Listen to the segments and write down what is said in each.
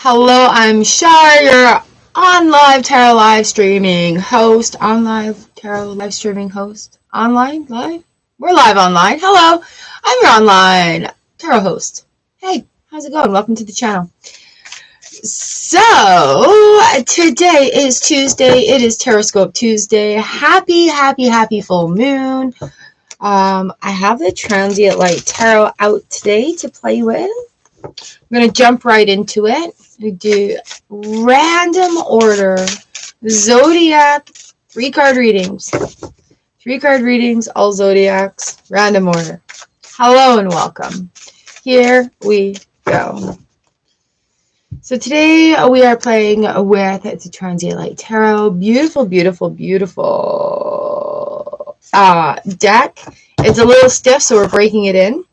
Hello, I'm Char, your on live tarot live streaming host. On live tarot live streaming host. Online? Live? We're live online. Hello, I'm your online tarot host. Hey, how's it going? Welcome to the channel. So, today is Tuesday. It is Tarotscope Tuesday. Happy full moon. I have the Transient Light Tarot out today to play with. I'm going to jump right into it. We do random order, Zodiac, 3-card readings. 3-card readings, all Zodiacs, random order. Hello and welcome. Here we go. So today we are playing with, it's a Transient Light Tarot. Beautiful deck. It's a little stiff, so we're breaking it in.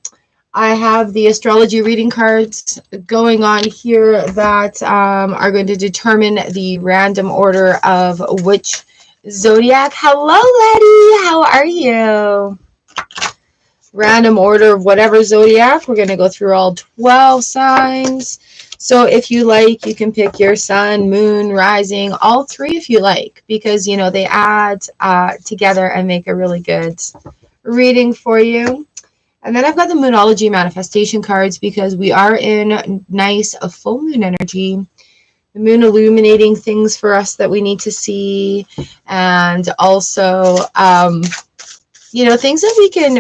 I have the astrology reading cards going on here that are going to determine the random order of which Zodiac. Hello, Letty. How are you? Random order of whatever Zodiac. We're going to go through all 12 signs. So if you like, you can pick your sun, moon, rising, all 3 if you like, because, you know, they add together and make a really good reading for you. And then I've got the Moonology manifestation cards because we are in nice full moon energy. The moon illuminating things for us that we need to see, and also, you know, things that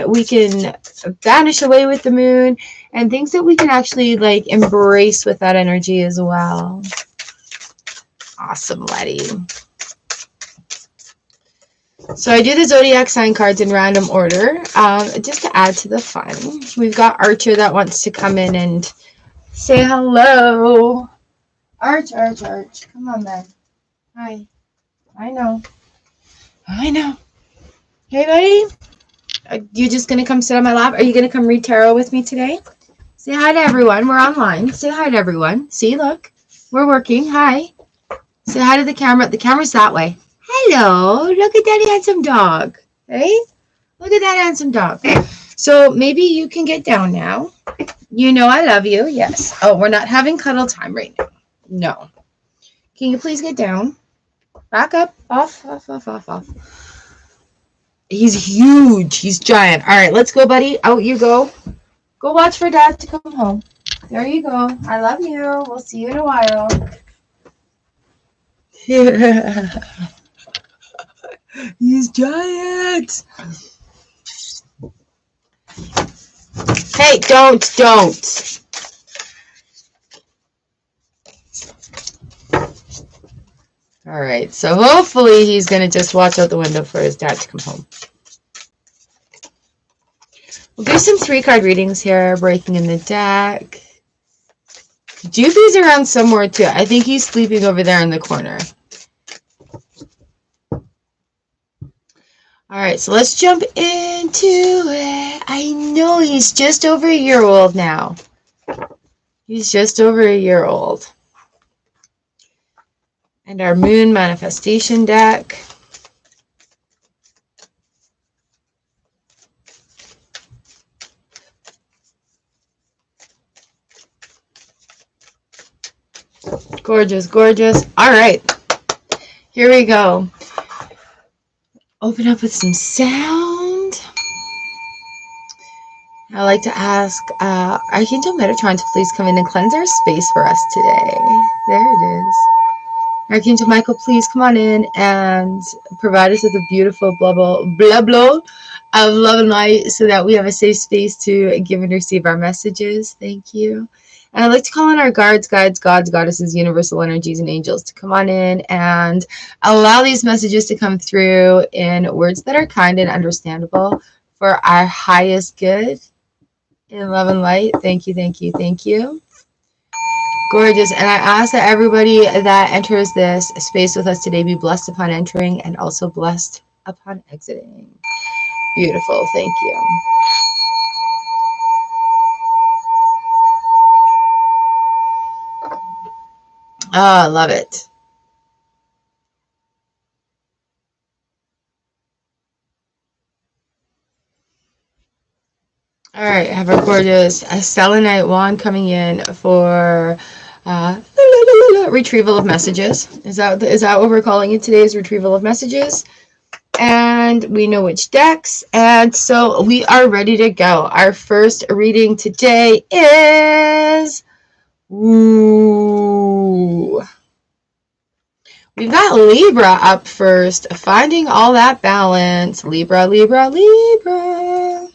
we can banish away with the moon, and things that we can actually like embrace with that energy as well. Awesome, Letty. So I do the Zodiac sign cards in random order, just to add to the fun. We've got Archer that wants to come in and say hello. Arch. Come on, man. Hi. I know. Hey, buddy. You just going to come sit on my lap? Are you going to come read tarot with me today? Say hi to everyone. We're online. Say hi to everyone. See, look. We're working. Hi. Say hi to the camera. The camera's that way. Hello, look at that handsome dog. Hey, look at that handsome dog. So maybe you can get down now. You know I love you. Yes. Oh, we're not having cuddle time right now. No. Can you please get down? Back up. Off. He's huge. He's giant. All right, let's go, buddy. Out you go. Go watch for Dad to come home. There you go. I love you. We'll see you in a while. Yeah. He's giant. Hey, don't. All right, so hopefully he's going to just watch out the window for his dad to come home. We'll do some 3-card readings here, breaking in the deck. Doopy's around somewhere too. I think he's sleeping over there in the corner. All right, so let's jump into it. I know he's just over a year old now. He's just over a year old. And our moon manifestation deck. Gorgeous. All right, here we go. Open up with some sound. I like to ask Archangel Metatron to please come in and cleanse our space for us today. There it is. Archangel Michael, please come on in and provide us with a beautiful blah of love and light so that we have a safe space to give and receive our messages. Thank you. And I'd like to call on our guides, gods, goddesses, universal energies, and angels to come on in and allow these messages to come through in words that are kind and understandable for our highest good in love and light. Thank you. Gorgeous. And I ask that everybody that enters this space with us today be blessed upon entering and also blessed upon exiting. Beautiful. Thank you. Oh, I love it. All right, I have our gorgeous selenite wand coming in for Retrieval of messages. Is that what we're calling it today, is retrieval of messages? And we know which decks, and so we are ready to go. Our first reading today is, we've got Libra up first, finding all that balance. Libra, Libra, Libra.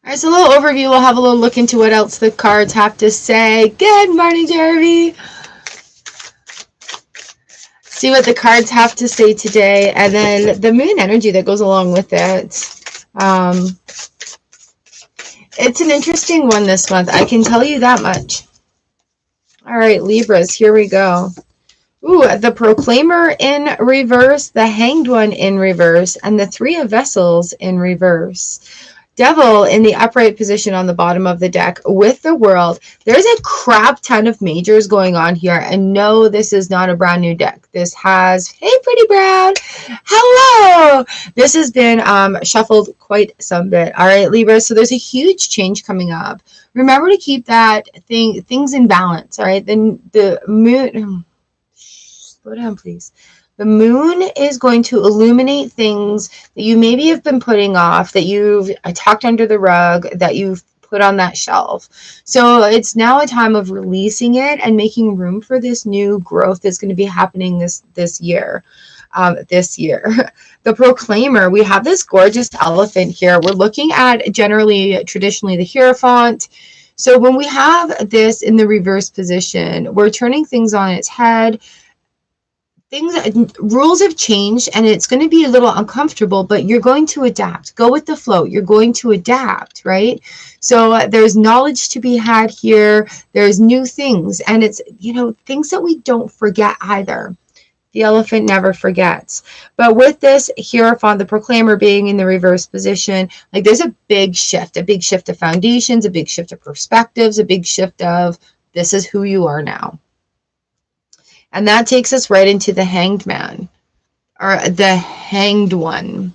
All right, so a little overview. We'll have a little look into what else the cards have to say. Good morning, Jeremy. See what the cards have to say today, and then the moon energy that goes along with it. It's an interesting one this month, I can tell you that much. All right, Libras, here we go. Ooh, the Proclaimer in reverse, the Hanged One in reverse, and the Three of Vessels in reverse. Devil in the upright position on the bottom of the deck with the World. There's a crap ton of majors going on here, and no, this is not a brand new deck. This has, hey, Pretty Brown, hello. This has been shuffled quite some bit. All right, Libra. So there's a huge change coming up. Remember to keep that things in balance. All right. Then the moon. Slow down, please. The moon is going to illuminate things that you maybe have been putting off, that you've tucked under the rug, that you've put on that shelf. So it's now a time of releasing it and making room for this new growth that's going to be happening this year. The Proclaimer, we have this gorgeous elephant here. We're looking at traditionally the Hierophant. So when we have this in the reverse position, we're turning things on its head. Rules have changed, and it's going to be a little uncomfortable, but you're going to adapt. Go with the flow. You're going to adapt, right? So there's knowledge to be had here. There's new things, and it's, things that we don't forget either. The elephant never forgets. But with this Hierophant, the Proclaimer being in the reverse position, like there's a big shift of foundations, a big shift of perspectives, a big shift of this is who you are now. And that takes us right into the Hanged Man, or the Hanged One.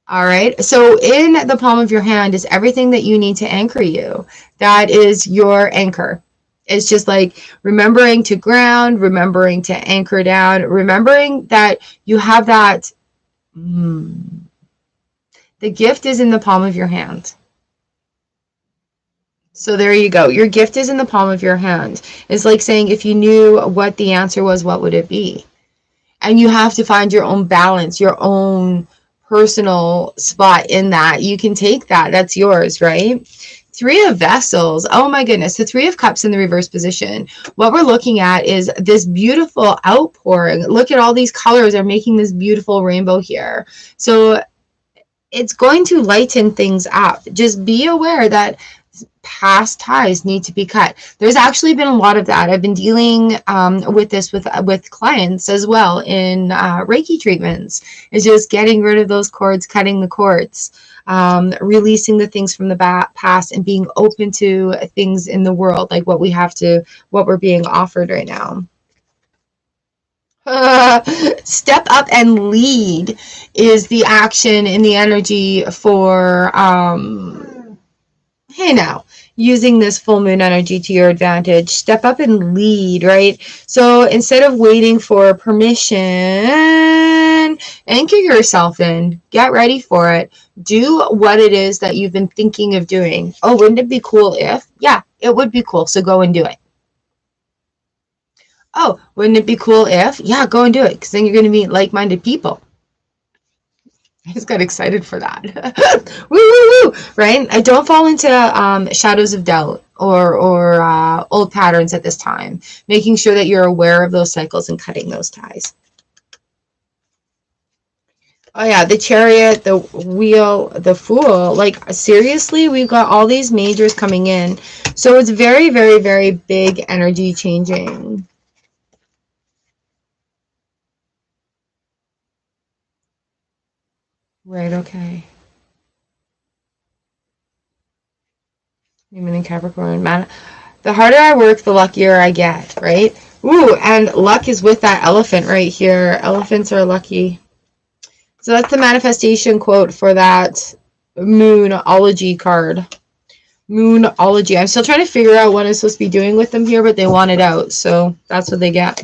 All right. So in the palm of your hand is everything that you need to anchor you. That is your anchor. It's just like remembering to ground, remembering to anchor down, remembering that you have that. The gift is in the palm of your hand. So there you go. Your gift is in the palm of your hand. It's like saying, if you knew what the answer was, what would it be? And you have to find your own balance, your own personal spot in that. You can take that. That's yours, right? Three of Vessels. Oh my goodness. The Three of Cups in the reverse position. What we're looking at is this beautiful outpouring. Look at all these colors are making this beautiful rainbow here. So it's going to lighten things up. Just be aware that past ties need to be cut. There's actually been a lot of that. I've been dealing with this with clients as well in Reiki treatments. It's just getting rid of those cords, cutting the cords, releasing the things from the past, and being open to things in the world, like what we're being offered right now. Step up and lead is the action in the energy for hey now, using this full moon energy to your advantage. Step up and lead, right? So instead of waiting for permission, anchor yourself in. Get ready for it. Do what it is that you've been thinking of doing. Oh, wouldn't it be cool if? Yeah, it would be cool. So go and do it. Oh, wouldn't it be cool if? Yeah, go and do it. Because then you're going to meet like-minded people. I just got excited for that. Woo, woo, woo, right? I don't fall into shadows of doubt or old patterns at this time. Making sure that you're aware of those cycles and cutting those ties. Oh yeah, the Chariot, the Wheel, the Fool. Like seriously, we've got all these majors coming in. So it's very, very, very big energy changing. Right, okay. Human and Capricorn. Man, the harder I work, the luckier I get, right? Ooh, and luck is with that elephant right here. Elephants are lucky. So that's the manifestation quote for that Moonology card. Moonology. I'm still trying to figure out what I'm supposed to be doing with them here, but they want it out, so that's what they get.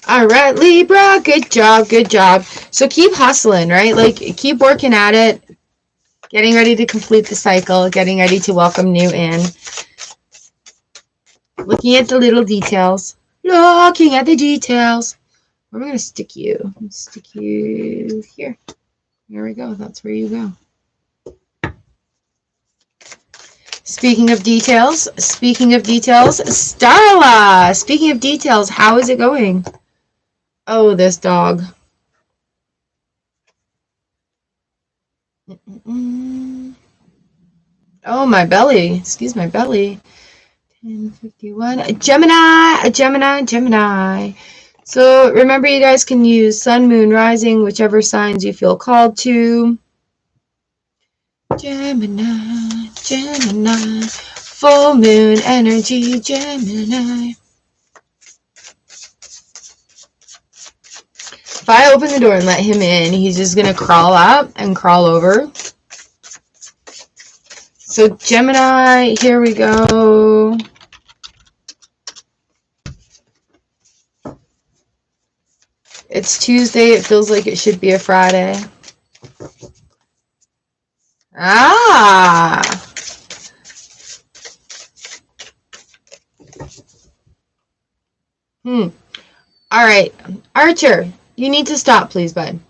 All right, Libra, good job, good job. So keep hustling, right? Like, keep working at it, getting ready to complete the cycle, getting ready to welcome new in. Looking at the little details. Looking at the details. Where am I going to stick you? Stick you here. There we go. That's where you go. Speaking of details, Starla! Speaking of details, how is it going? Oh, this dog. Oh, my belly. Excuse my belly. 10:51. Gemini. So remember, you guys can use sun, moon, rising, whichever signs you feel called to. Gemini. Full moon energy, Gemini. If I open the door and let him in, he's just going to crawl up and crawl over. So Gemini, here we go. It's Tuesday. It feels like it should be a Friday. Ah! All right. Archer, you need to stop, please, bud.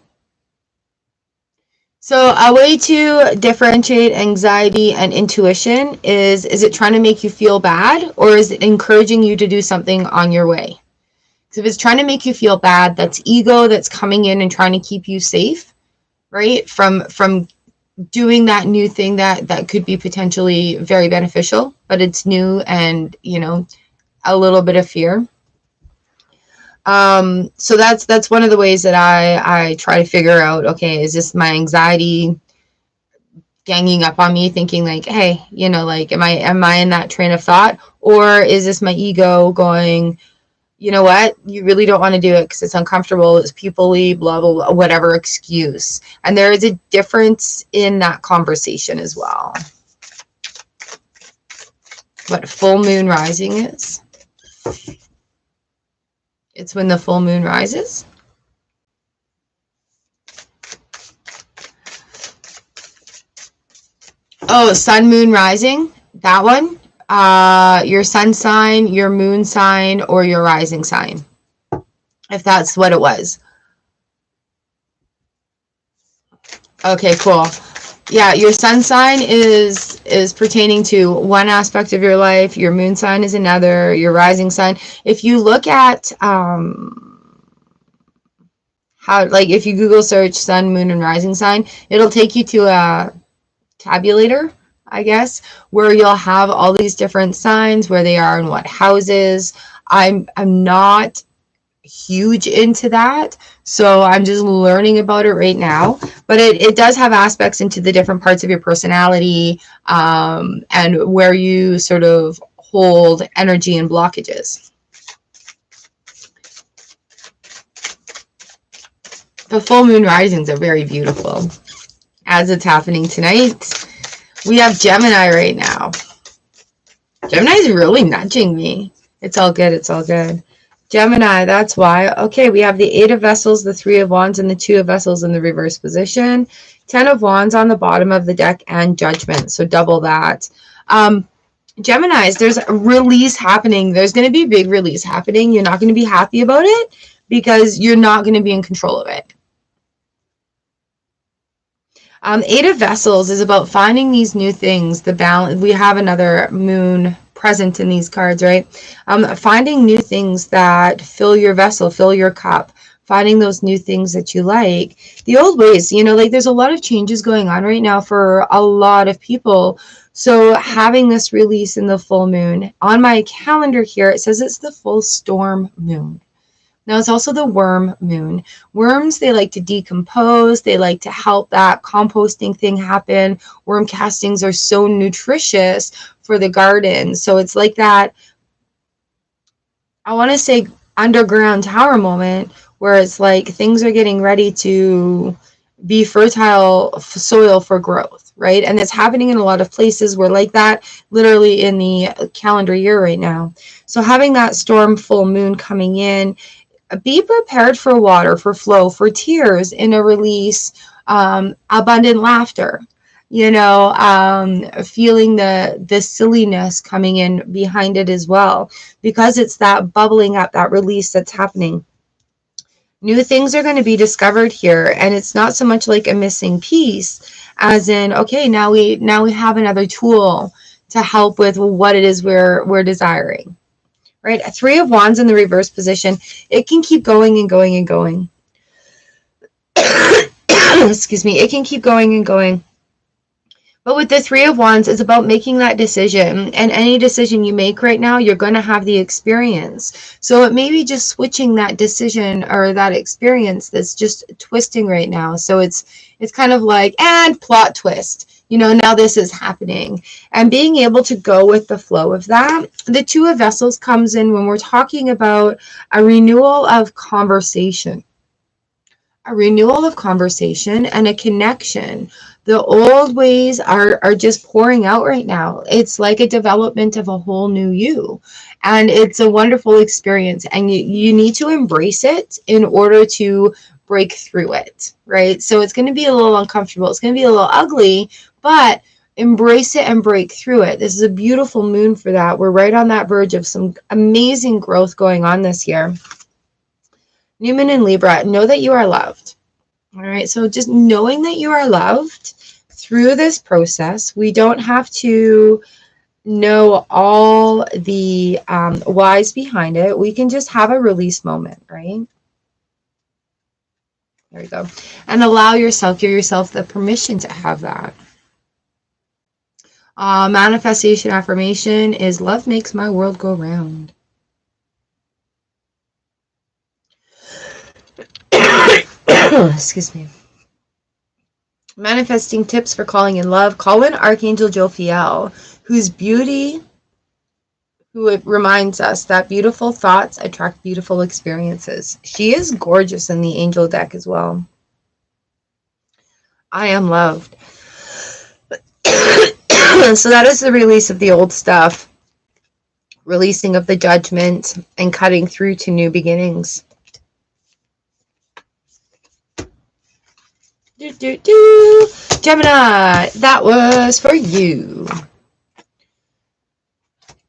So a way to differentiate anxiety and intuition is it trying to make you feel bad, or is it encouraging you to do something on your way? So if it's trying to make you feel bad, that's ego that's coming in and trying to keep you safe, right? From doing that new thing that could be potentially very beneficial, but it's new and, you know, a little bit of fear. So that's one of the ways that I try to figure out, okay, is this my anxiety ganging up on me, thinking like, hey, you know, like, am I in that train of thought, or is this my ego going, you know what, you really don't want to do it because it's uncomfortable, it's people-y, blah, blah, blah, whatever excuse. And there is a difference in that conversation as well. What full moon rising is. It's when the full moon rises. Oh, sun, moon, rising. That one. Your sun sign, your moon sign, or your rising sign. If that's what it was. Okay, cool. Yeah, your sun sign is pertaining to one aspect of your life. Your moon sign is another. Your rising sign. If you look at how, like, if you Google search sun, moon, and rising sign, it'll take you to a tabulator, I guess, where you'll have all these different signs, where they are in what houses. I'm not huge into that, so I'm just learning about it right now, but it does have aspects into the different parts of your personality, and where you sort of hold energy and blockages. The full moon risings are very beautiful, as it's happening tonight. We have Gemini right now. Gemini is really nudging me. It's all good, it's all good. Gemini, that's why. Okay, we have the 8 of Vessels, the 3 of Wands, and the 2 of Vessels in the reverse position. 10 of Wands on the bottom of the deck, and Judgment, so double that. Geminis, there's a release happening. There's going to be a big release happening. You're not going to be happy about it because you're not going to be in control of it. 8 of Vessels is about finding these new things, the balance. We have another moon present in these cards, right? Finding new things that fill your vessel, fill your cup, finding those new things that you like. The old ways, you know, like, there's a lot of changes going on right now for a lot of people. So having this release in the full moon, on my calendar here, it says it's the full storm moon. Now, it's also the worm moon. Worms, they like to decompose. They like to help that composting thing happen. Worm castings are so nutritious for the garden. So it's like that, I want to say, underground tower moment, where it's like things are getting ready to be fertile soil for growth, right? And it's happening in a lot of places. We're like that literally in the calendar year right now. So having that storm full moon coming in, be prepared for water, for flow, for tears in a release, abundant laughter, you know, feeling the silliness coming in behind it as well, because it's that bubbling up, that release that's happening. New things are going to be discovered here, and it's not so much like a missing piece as in, okay, now we have another tool to help with what it is we're desiring. Right? A 3 of Wands in the reverse position, it can keep going and going and going. Excuse me, it can keep going and going. But with the 3 of Wands, it's about making that decision. And any decision you make right now, you're going to have the experience. So it may be just switching that decision or that experience that's just twisting right now. So it's kind of like, and plot twist. You know, now this is happening. And being able to go with the flow of that. The 2 of Vessels comes in when we're talking about a renewal of conversation. A renewal of conversation and a connection. The old ways are just pouring out right now. It's like a development of a whole new you. And it's a wonderful experience. And you need to embrace it in order to break through it, right? So it's going to be a little uncomfortable. It's going to be a little ugly, but embrace it and break through it. This is a beautiful moon for that. We're right on that verge of some amazing growth going on this year. New Moon in Libra, know that you are loved. All right, so just knowing that you are loved through this process. We don't have to know all the whys behind it. We can just have a release moment, right? There we go. And allow yourself, give yourself the permission to have that. Manifestation affirmation is love makes my world go round. Excuse me. Manifesting tips for calling in love. Call in Archangel Jophiel, whose beauty, who it reminds us that beautiful thoughts attract beautiful experiences. She is gorgeous in the angel deck as well. I am loved. So that is the release of the old stuff, releasing of the judgment, and cutting through to new beginnings. Gemini, that was for you.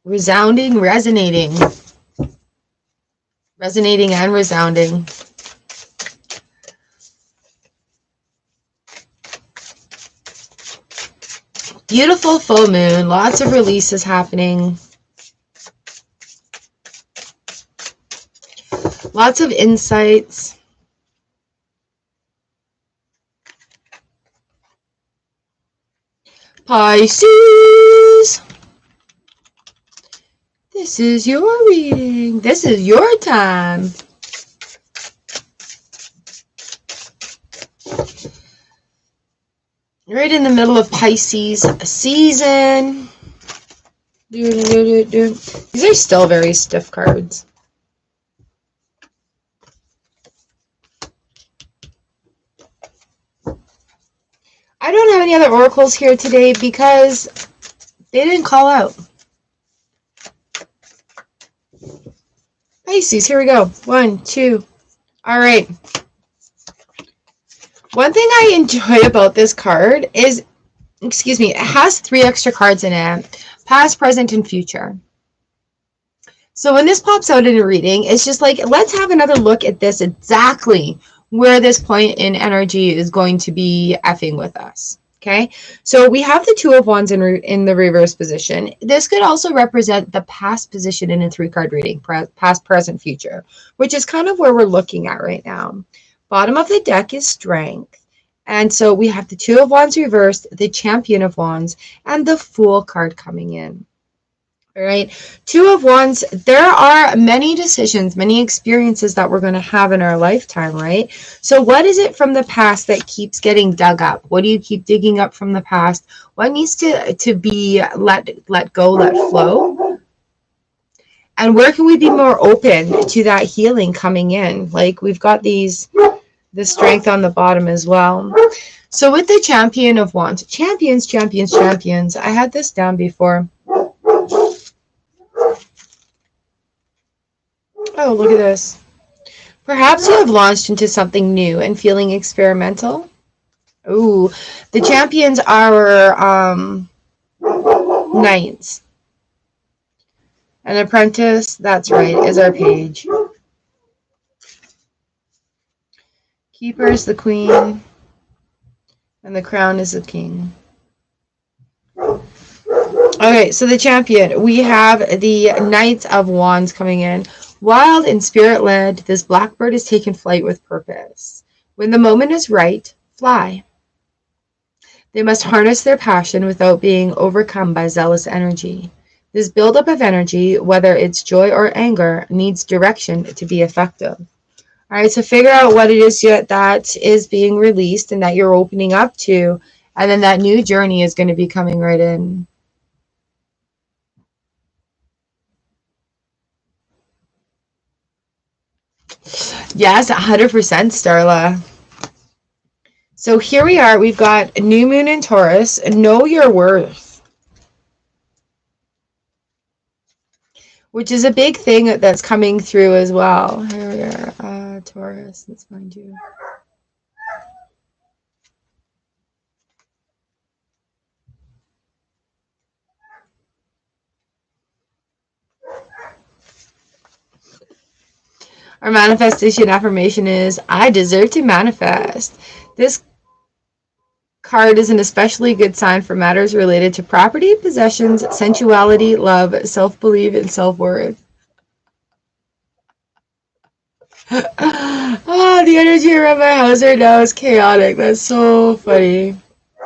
Resounding, resonating. Resonating and resounding. Beautiful full moon. Lots of releases happening. Lots of insights. Pisces, this is your reading. This is your time. Right in the middle of Pisces season. These are still very stiff cards. I don't have any other oracles here today because they didn't call out. Pisces, here we go. 1, 2. All right. One thing I enjoy about this card is, it has 3 extra cards in it. Past, present, and future. So when this pops out in a reading, it's just like, let's have another look at this exactly where this point in energy is going to be effing with us. Okay, so we have the 2 of Wands in the reverse position. This could also represent the past position in a 3-card reading, past, present, future, which is kind of where we're looking at right now. Bottom of the deck is strength. And so we have the 2 of Wands reversed, the Champion of Wands, and the Fool card coming in. All right, 2 of Wands, there are many decisions, many experiences that we're going to have in our lifetime, right? So what is it from the past that keeps getting dug up? What do you keep digging up from the past? What needs to be let go, let flow? And where can we be more open to that healing coming in? Like we've got these the strength on the bottom as well. So with the Champion of Wands, champions, champions, champions. I had this down before. Oh, look at this. Perhaps you have launched into something new and feeling experimental. Ooh, the champions are knights. An apprentice, that's right, is our page. Keeper is the queen. And the crown is the king. Okay, so the champion. We have the Knights of Wands coming in. Wild and spirit-led, this blackbird is taking flight with purpose. When the moment is right, fly. They must harness their passion without being overcome by zealous energy. This buildup of energy, whether it's joy or anger, needs direction to be effective. All right, so figure out what it is that is being released and that you're opening up to, and then that new journey is going to be coming right in. Yes, 100%, Starla. So here we are. We've got new moon in Taurus. Know your worth, which is a big thing that's coming through as well. Here we are, Taurus. Let's find you. Our manifestation affirmation is, I deserve to manifest. This card is an especially good sign for matters related to property, possessions, sensuality, love, self-belief, and self-worth. Oh, the energy around my house right now is chaotic. That's so funny.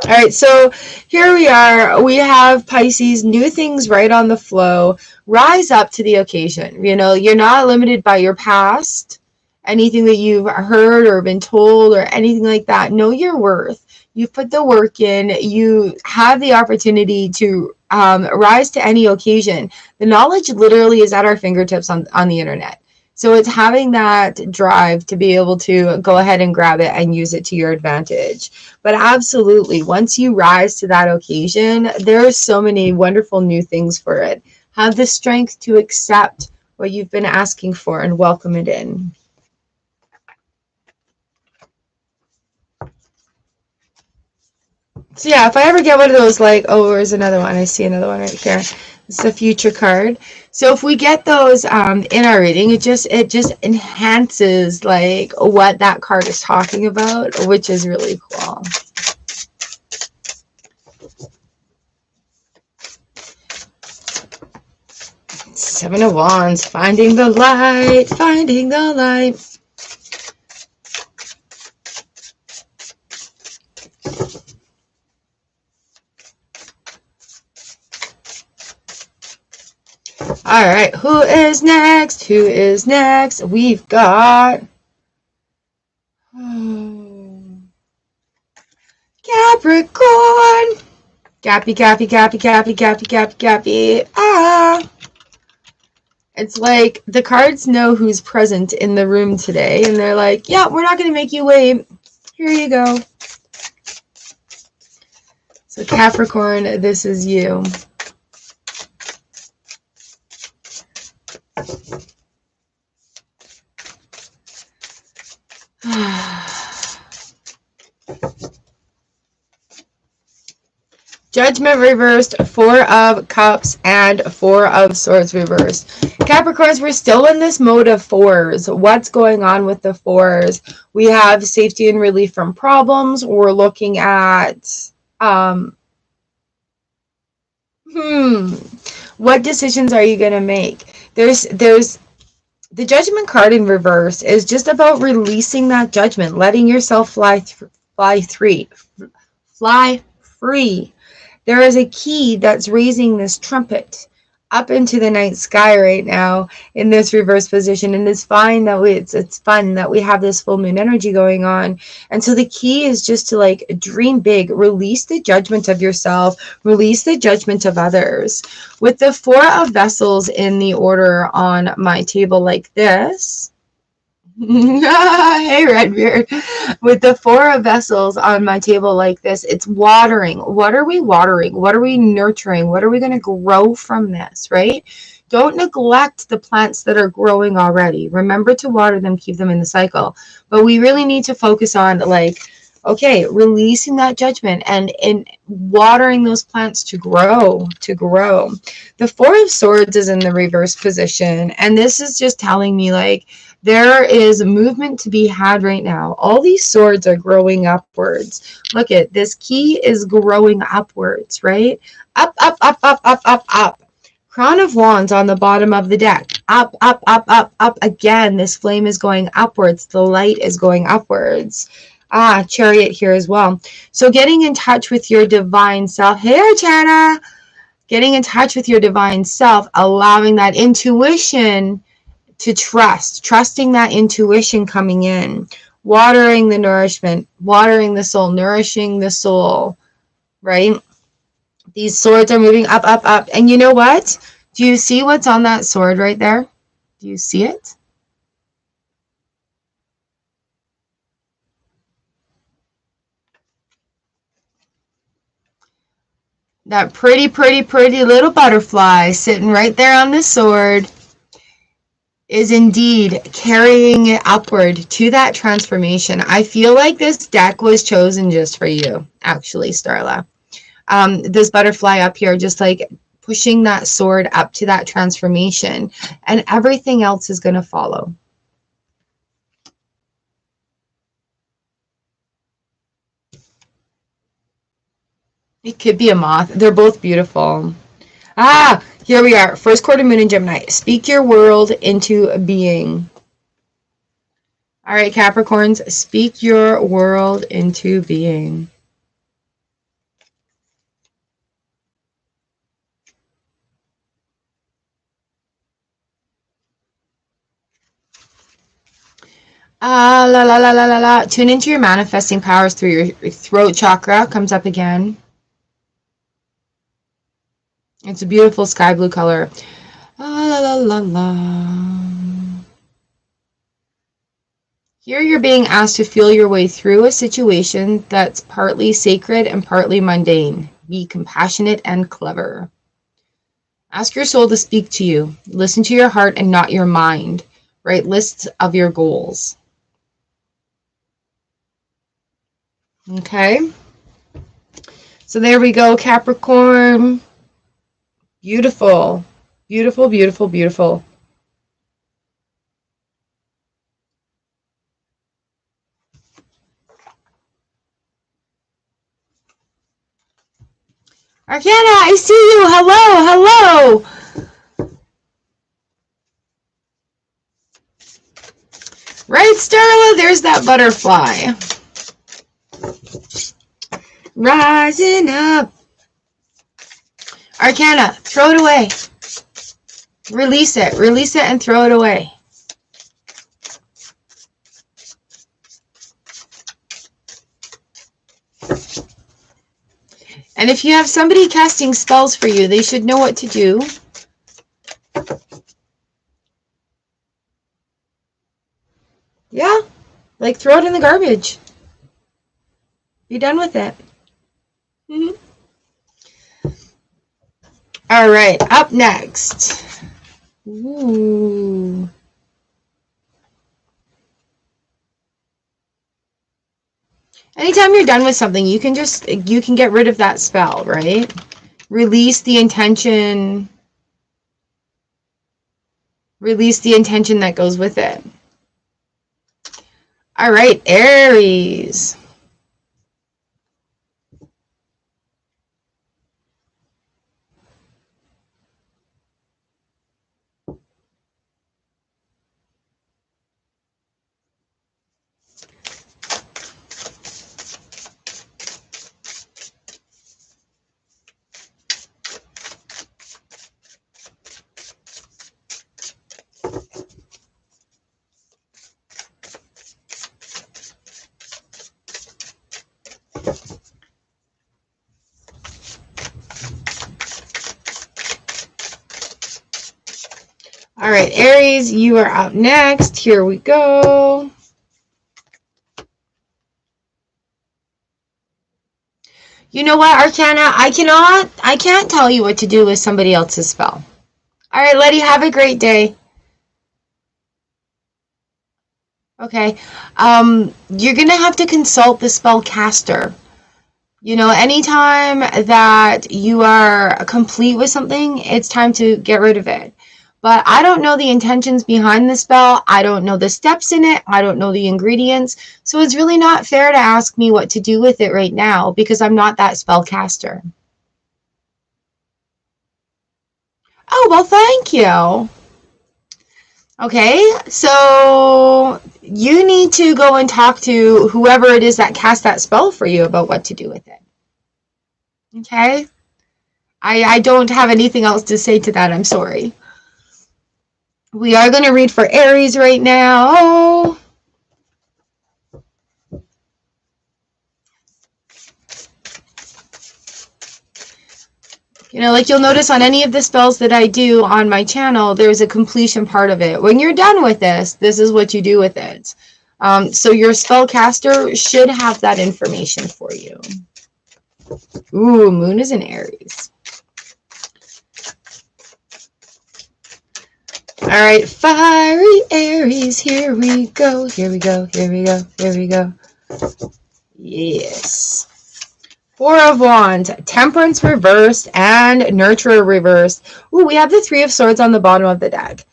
All right, so here we are. We have Pisces, new things right on the flow. Rise up to the occasion. You know, you're not limited by your past, anything that you've heard or been told or anything like that. Know your worth. You've put the work in. You have the opportunity to rise to any occasion. The knowledge literally is at our fingertips on the internet. So it's having that drive to be able to go ahead and grab it and use it to your advantage. But absolutely, once you rise to that occasion, there are so many wonderful new things for it. Have the strength to accept what you've been asking for and welcome it in. So yeah, if I ever get one of those, like, oh, there's another one. I see another one right here. It's a future card. So if we get those in our reading, it just enhances like what that card is talking about, which is really cool. Seven of Wands, finding the light, finding the light. All right, who is next? Who is next? We've got Capricorn. Gappy. Ah. It's like the cards know who's present in the room today, and they're like, yeah, we're not going to make you wait. Here you go. So Capricorn, this is you. Judgment reversed, Four of Cups, and Four of Swords reversed. Capricorns, we're still in this mode of fours. What's going on with the fours? We have safety and relief from problems. We're looking at what decisions are you going to make? There's the Judgment card in reverse is just about releasing that judgment, letting yourself fly free. There is a key that's raising this trumpet up into the night sky right now in this reverse position, and it's fine that it's fun that we have this full moon energy going on. And so the key is just to like dream big, release the judgment of yourself, release the judgment of others. With the Four of Vessels in the order on my table like this, Hey, Redbeard. With the Four of Vessels on my table like this, it's watering. What are we watering? What are we nurturing? What are we going to grow from this, right? Don't neglect the plants that are growing already. Remember to water them, keep them in the cycle. But we really need to focus on, like, okay, releasing that judgment and watering those plants to grow, to grow. The Four of Swords is in the reverse position, and this is just telling me, like, there is movement to be had right now. All these swords are growing upwards. Look at this key is growing upwards, right? Up, up, up, up, up, up, up. Crown of Wands on the bottom of the deck. Up, up, up, up, up. Again, this flame is going upwards. The light is going upwards. Ah, Chariot here as well. So getting in touch with your divine self. Hey, Archana! Getting in touch with your divine self, allowing that intuition to trusting that intuition coming in, watering the nourishment, watering the soul, nourishing the soul, right? These swords are moving up, up, up. And you know what? Do you see what's on that sword right there? Do you see it? That pretty, pretty, pretty little butterfly sitting right there on the sword is indeed carrying it upward to that transformation. I feel like this deck was chosen just for you, actually, Starla. This butterfly up here, just like pushing that sword up to that transformation, and everything else is going to follow. It could be a moth. They're both beautiful. Ah, here we are. First quarter moon in Gemini. Speak your world into being. All right, Capricorns, speak your world into being. Ah, la la la la la la. Tune into your manifesting powers through your throat chakra. Comes up again. It's a beautiful sky blue color. Ah, la la la la. Here you're being asked to feel your way through a situation that's partly sacred and partly mundane. Be compassionate and clever. Ask your soul to speak to you. Listen to your heart and not your mind. Write lists of your goals. Okay. So there we go, Capricorn. Beautiful. Beautiful, beautiful, beautiful. Arcana, I see you. Hello, hello. Right, Starla? There's that butterfly. Rising up. Arcana, throw it away. Release it. Release it and throw it away. And if you have somebody casting spells for you, they should know what to do. Yeah, like throw it in the garbage. Be done with it. Mm-hmm. All right, up next. Ooh. Anytime you're done with something, you can get rid of that spell, right? Release the intention. Release the intention that goes with it. All right, Aries. All right, Aries, you are up next. Here we go. You know what, Arcana? I can't tell you what to do with somebody else's spell. All right, Letty, have a great day. Okay. You're going to have to consult the spellcaster. You know, anytime that you are complete with something, it's time to get rid of it. But I don't know the intentions behind the spell. I don't know the steps in it. I don't know the ingredients. So it's really not fair to ask me what to do with it right now because I'm not that spellcaster. Oh, well, thank you. Okay, so you need to go and talk to whoever it is that cast that spell for you about what to do with it. Okay? I don't have anything else to say to that. I'm sorry. We are going to read for Aries right now. You know, like you'll notice on any of the spells that I do on my channel, there's a completion part of it. When you're done with this is what you do with it. So your spellcaster should have that information for you. Ooh, Moon is in Aries. All right, fiery Aries, here we go, here we go, here we go, here we go. Yes. Four of Wands, Temperance reversed, and Nurturer reversed. Ooh, we have the Three of Swords on the bottom of the deck.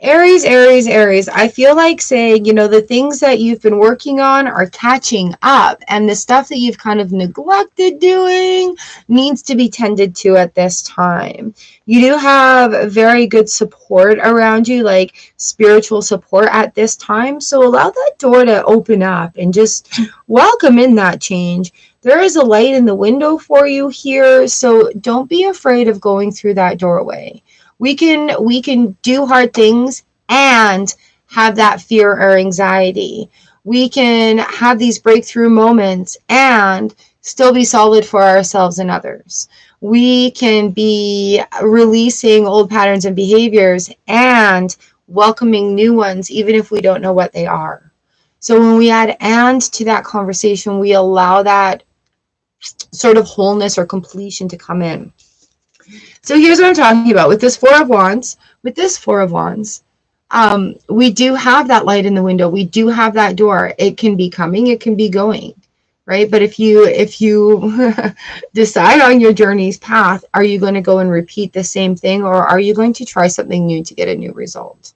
Aries, Aries, Aries. I feel like saying, you know, the things that you've been working on are catching up, and the stuff that you've kind of neglected doing needs to be tended to at this time. You do have very good support around you, like spiritual support at this time. So allow that door to open up and just welcome in that change. There is a light in the window for you here, so don't be afraid of going through that doorway. We can do hard things and have that fear or anxiety. We can have these breakthrough moments and still be solid for ourselves and others. We can be releasing old patterns and behaviors and welcoming new ones, even if we don't know what they are. So when we add "and" to that conversation, we allow that sort of wholeness or completion to come in. So here's what I'm talking about with this Four of Wands. With this Four of Wands, we do have that light in the window. We do have that door. It can be coming. It can be going, right? But if you decide on your journey's path, are you going to go and repeat the same thing, or are you going to try something new to get a new result?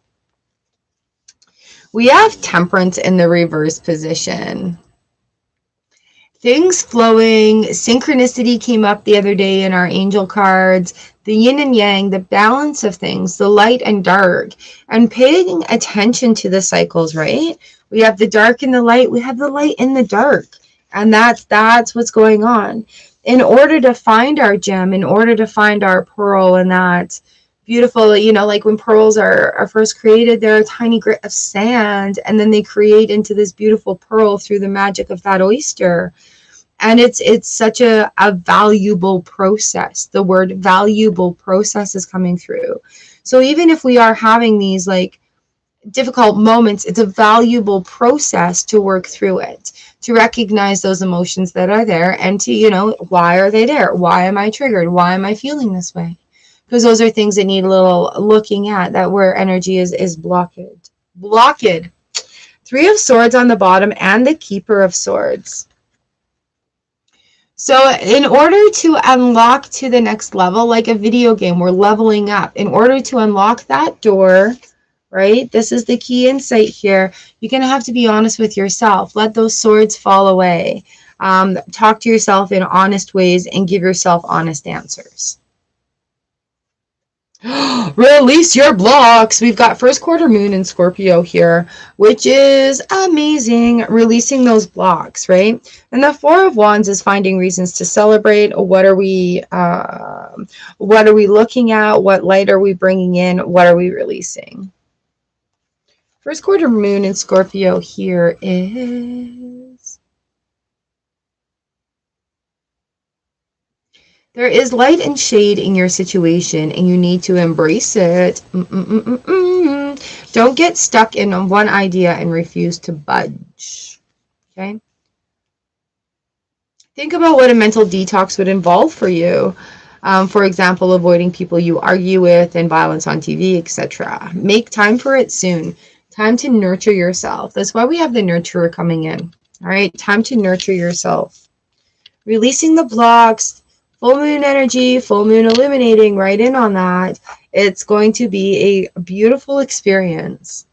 We have Temperance in the reverse position. Things flowing, synchronicity came up the other day in our angel cards, the yin and yang, the balance of things, the light and dark, and paying attention to the cycles, right? We have the dark and the light, we have the light and the dark, and that's what's going on. In order to find our gem, in order to find our pearl, and that beautiful, you know, like when pearls are first created, they're a tiny grit of sand, and then they create into this beautiful pearl through the magic of that oyster. And it's such a valuable process. The word valuable process is coming through. So even if we are having these like difficult moments, it's a valuable process to work through it, to recognize those emotions that are there, and to, you know, why are they there? Why am I triggered? Why am I feeling this way? Because those are things that need a little looking at, that where energy is blocked. Three of Swords on the bottom and the Keeper of Swords. So in order to unlock to the next level, like a video game, we're leveling up. In order to unlock that door, right? This is the key insight here. You're going to have to be honest with yourself. Let those swords fall away. Talk to yourself in honest ways and give yourself honest answers. Release your blocks. We've got first quarter moon in Scorpio here, which is amazing. Releasing those blocks, right? And the Four of Wands is finding reasons to celebrate. What are we looking at? What light are we bringing in? What are we releasing? First quarter moon in Scorpio here is There is light and shade in your situation, and you need to embrace it. Don't get stuck in one idea and refuse to budge. Okay? Think about what a mental detox would involve for you. For example, avoiding people you argue with and violence on TV, etc. Make time for it soon. Time to nurture yourself. That's why we have the nurturer coming in. All right, time to nurture yourself. Releasing the blocks, full moon energy, full moon illuminating right in on that. It's going to be a beautiful experience.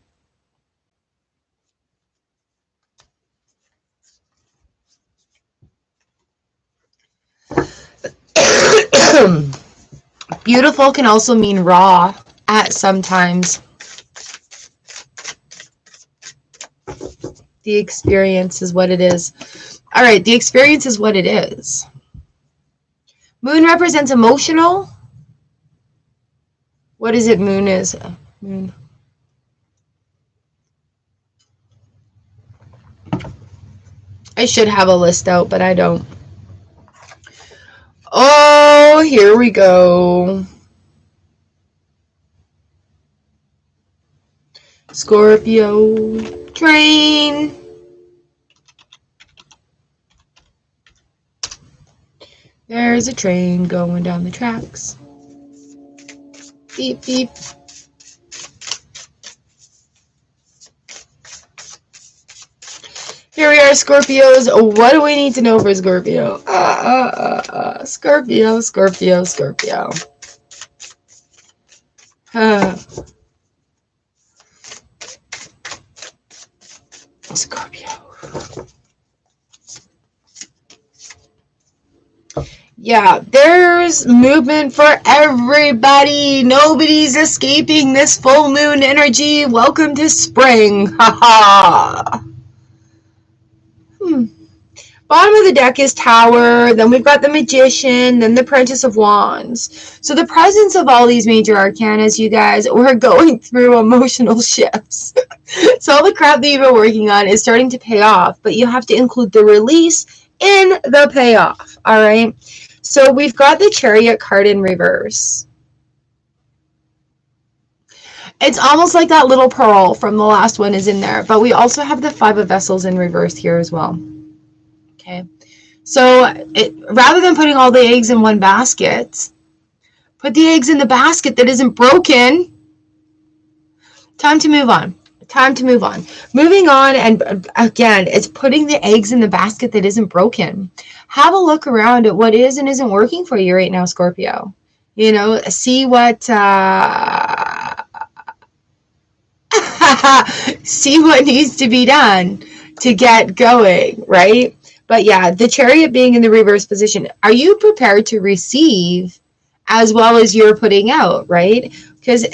Beautiful can also mean raw at sometimes. The experience is what it is. All right, the experience is what it is. Moon represents emotional. What is it moon is? Moon. I should have a list out, but I don't. Oh, here we go. Scorpio train. There's a train going down the tracks. Beep, beep. Here we are, Scorpios. What do we need to know for Scorpio? Scorpio, Scorpio, Scorpio. Scorpio. Yeah, there's movement for everybody. Nobody's escaping this full moon energy. Welcome to spring. Haha. Bottom of the deck is Tower, then we've got the Magician, then the Princess of Wands. So the presence of all these major arcanas, you guys, we're going through emotional shifts. So all the crap that you've been working on is starting to pay off, but you have to include the release in the payoff, all right? So we've got the Chariot card in reverse. It's almost like that little pearl from the last one is in there, but we also have the Five of Vessels in reverse here as well. Okay, so rather than putting all the eggs in one basket, put the eggs in the basket that isn't broken. Time to move on. Time to move on. Moving on, and again, it's putting the eggs in the basket that isn't broken. Have a look around at what is and isn't working for you right now, Scorpio. You know, see what see what needs to be done to get going, right? But yeah, the Chariot being in the reverse position, are you prepared to receive as well as you're putting out, right? Because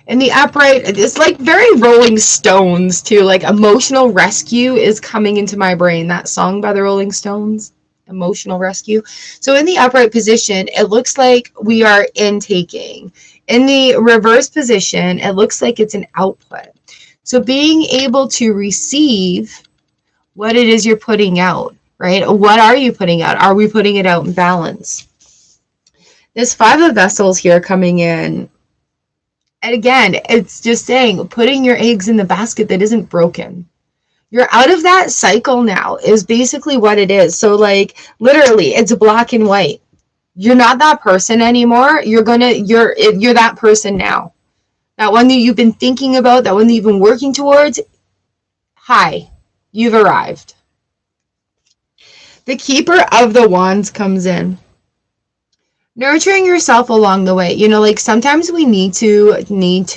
in the upright, it's like very Rolling Stones too, like emotional rescue is coming into my brain. That song by the Rolling Stones, emotional rescue. So in the upright position, it looks like we are intaking. In the reverse position, it looks like it's an output. So being able to receive what it is you're putting out, right? What are you putting out? Are we putting it out in balance? This Five of Vessels here coming in. And again, it's just saying, putting your eggs in the basket that isn't broken. You're out of that cycle now is basically what it is. So like literally it's black and white. You're not that person anymore. You're that person now. That one that you've been thinking about, that one that you've been working towards. Hi. You've arrived. The Keeper of the Wands comes in. Nurturing yourself along the way. You know, like sometimes we need to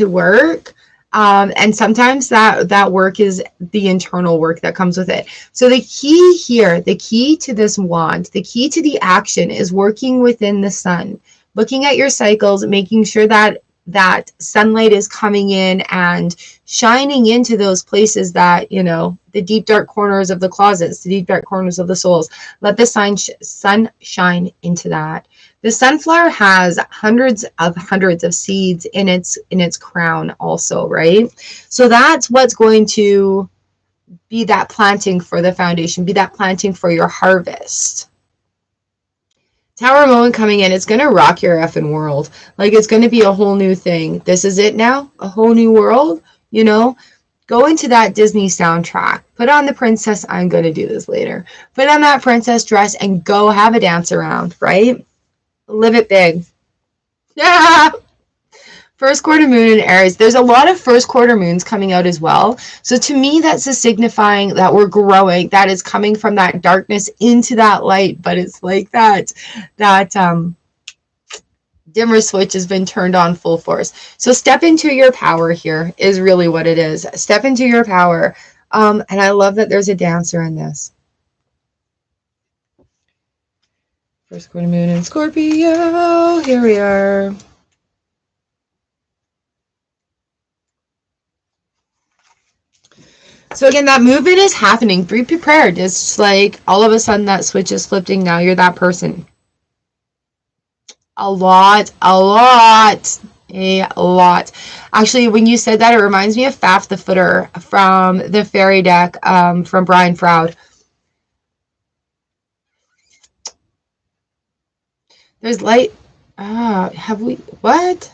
work. And sometimes that work is the internal work that comes with it. So the key here, the key to this wand, the key to the action is working within the sun. Looking at your cycles, making sure that sunlight is coming in and shining into those places that, you know, the deep dark corners of the closets, the deep dark corners of the souls. Let the sun shine into that. The sunflower has hundreds of seeds in its crown also, right? So that's what's going to be that planting for the foundation, be that planting for your harvest. Tower moment coming in. It's going to rock your effing world. Like, it's going to be a whole new thing. This is it now. A whole new world. You know, go into that Disney soundtrack. Put on the princess. I'm going to do this later. Put on that princess dress and go have a dance around, right? Live it big. Yeah. First quarter moon in Aries. There's a lot of first quarter moons coming out as well. So to me, that's a signifying that we're growing, that is coming from that darkness into that light. But it's like that dimmer switch has been turned on full force. So step into your power here is really what it is. Step into your power. And I love that there's a dancer in this. First quarter moon in Scorpio. Here we are. So again, that movement is happening. Be prepared. It's like all of a sudden that switch is flipping. Now you're that person. A lot. Actually, when you said that, it reminds me of Faf the Footer from the fairy deck from Brian Froud. There's light. Have we, what?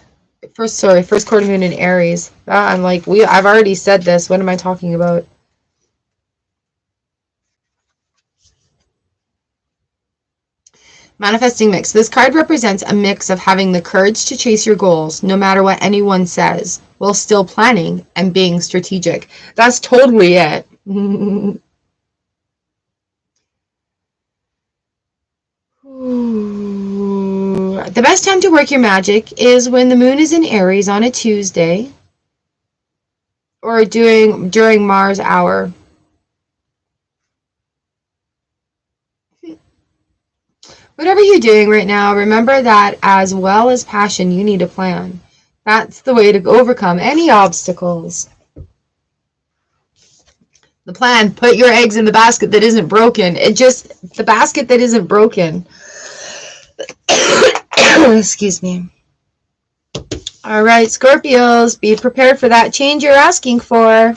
First quarter moon in Aries. I'm like, I've already said this. What am I talking about? Manifesting mix. This card represents a mix of having the courage to chase your goals, no matter what anyone says, while still planning and being strategic. That's totally it. The best time to work your magic is when the moon is in Aries on a Tuesday or during Mars hour. Whatever you're doing right now, remember that as well as passion, you need a plan. That's the way to overcome any obstacles. The plan, put your eggs in the basket that isn't broken. The basket that isn't broken. Excuse me. All right, Scorpios, be prepared for that change you're asking for.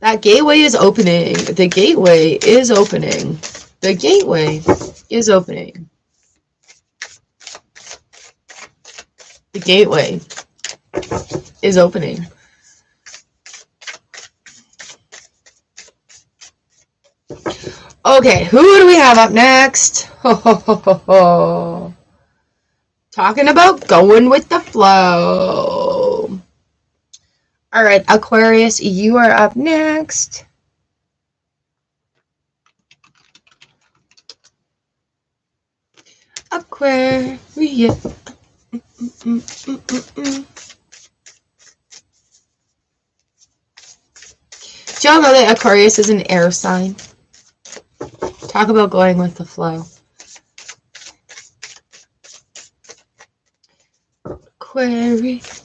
That gateway is opening. The gateway is opening. The gateway is opening. The gateway is opening. Okay, who do we have up next? Talking about going with the flow. All right, Aquarius, you are up next. Aquarius. Do y'all know that Aquarius is an air sign? Talk about going with the flow. Aquarius.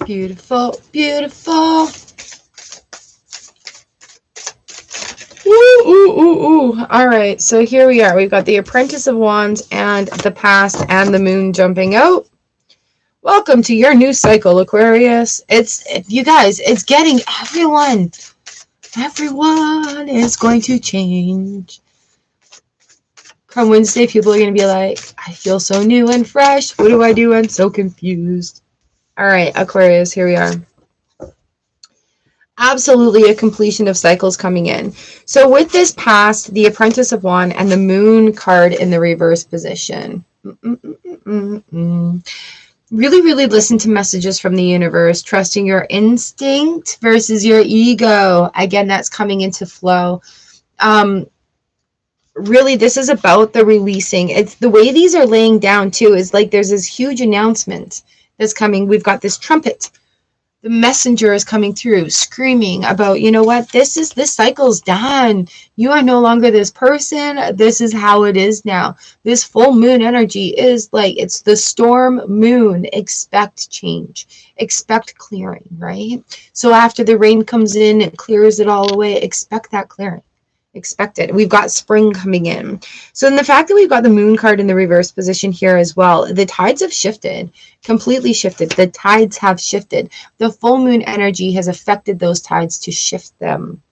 Beautiful, beautiful. Ooh. All right, so here we are. We've got the Apprentice of Wands and the Past and the Moon jumping out. Welcome to your new cycle, Aquarius. You guys, it's getting everyone is going to change. Come Wednesday, people are going to be like, I feel so new and fresh. What do I do? I'm so confused. All right, Aquarius, here we are. Absolutely a completion of cycles coming in. So with this Past, the Apprentice of Wands, and the Moon card in the reverse position. Really listen to messages from the universe, trusting your instinct versus your ego. Again, that's coming into flow. Really, this is about the releasing. It's the way these are laying down too, is like there's this huge announcement that's coming. We've got this trumpet. The messenger is coming through, screaming about, you know what, this cycle's done. You are no longer this person. This is how it is now. This full moon energy is like, it's the storm moon. Expect change. Expect clearing, right? So after the rain comes in, it clears it all away. Expect that clearing. Expect it. We've got spring coming in. So in the fact that we've got the moon card in the reverse position here as well, the tides have shifted, completely shifted. The tides have shifted. The full moon energy has affected those tides to shift them.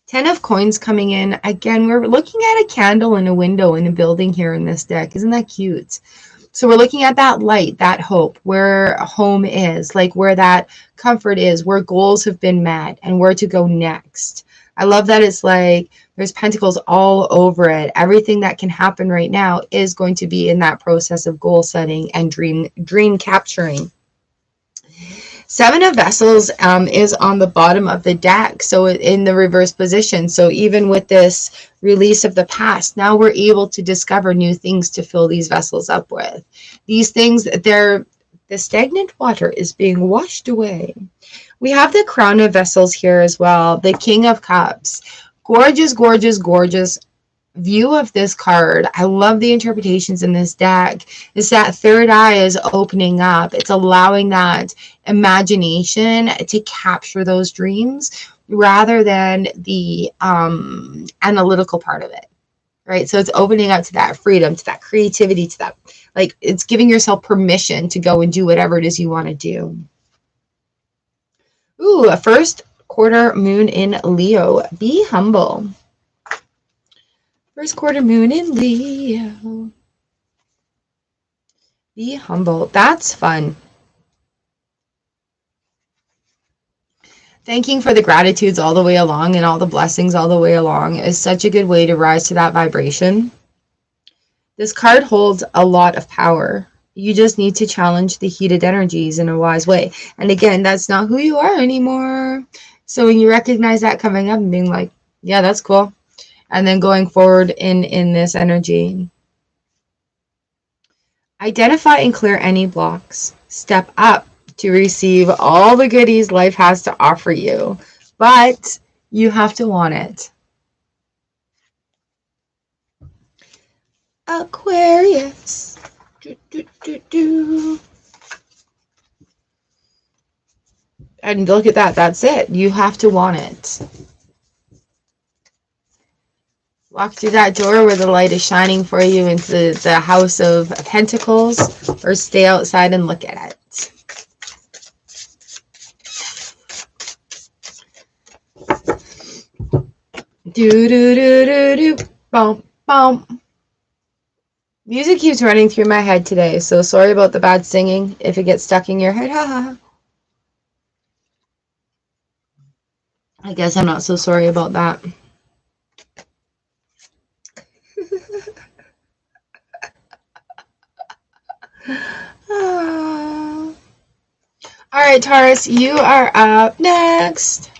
10 of coins coming in. Again, we're looking at a candle in a window in a building here in this deck. Isn't that cute? So we're looking at that light, that hope, where home is, like where that comfort is, where goals have been met and where to go next. I love that it's like there's pentacles all over it. Everything that can happen right now is going to be in that process of goal setting and dream capturing. 7 of Vessels is on the bottom of the deck, so in the reverse position. So even with this release of the past, now we're able to discover new things to fill these vessels up with. These things, the stagnant water is being washed away. We have the Crown of Vessels here as well, the King of Cups. Gorgeous, gorgeous, gorgeous view of this card. I love the interpretations in this deck. It's that third eye is opening up. It's allowing that imagination to capture those dreams rather than the analytical part of it, right? So it's opening up to that freedom, to that creativity, to that, like, it's giving yourself permission to go and do whatever it is you want to do. Ooh, a first quarter moon in Leo. Be humble. First quarter moon in Leo. Be humble. That's fun. Thanking for the gratitudes all the way along and all the blessings all the way along is such a good way to rise to that vibration. This card holds a lot of power. You just need to challenge the heated energies in a wise way. And again, that's not who you are anymore. So when you recognize that coming up and being like, yeah, that's cool. And then going forward in this energy. Identify and clear any blocks. Step up to receive all the goodies life has to offer you. But you have to want it. Aquarius. And look at that. That's it. You have to want it. Walk through that door where the light is shining for you into the House of Pentacles, or stay outside and look at it. Do do do do do. Boom boom. Music keeps running through my head today, so sorry about the bad singing if it gets stuck in your head. I guess I'm not so sorry about that. All right, Taurus, you are up next.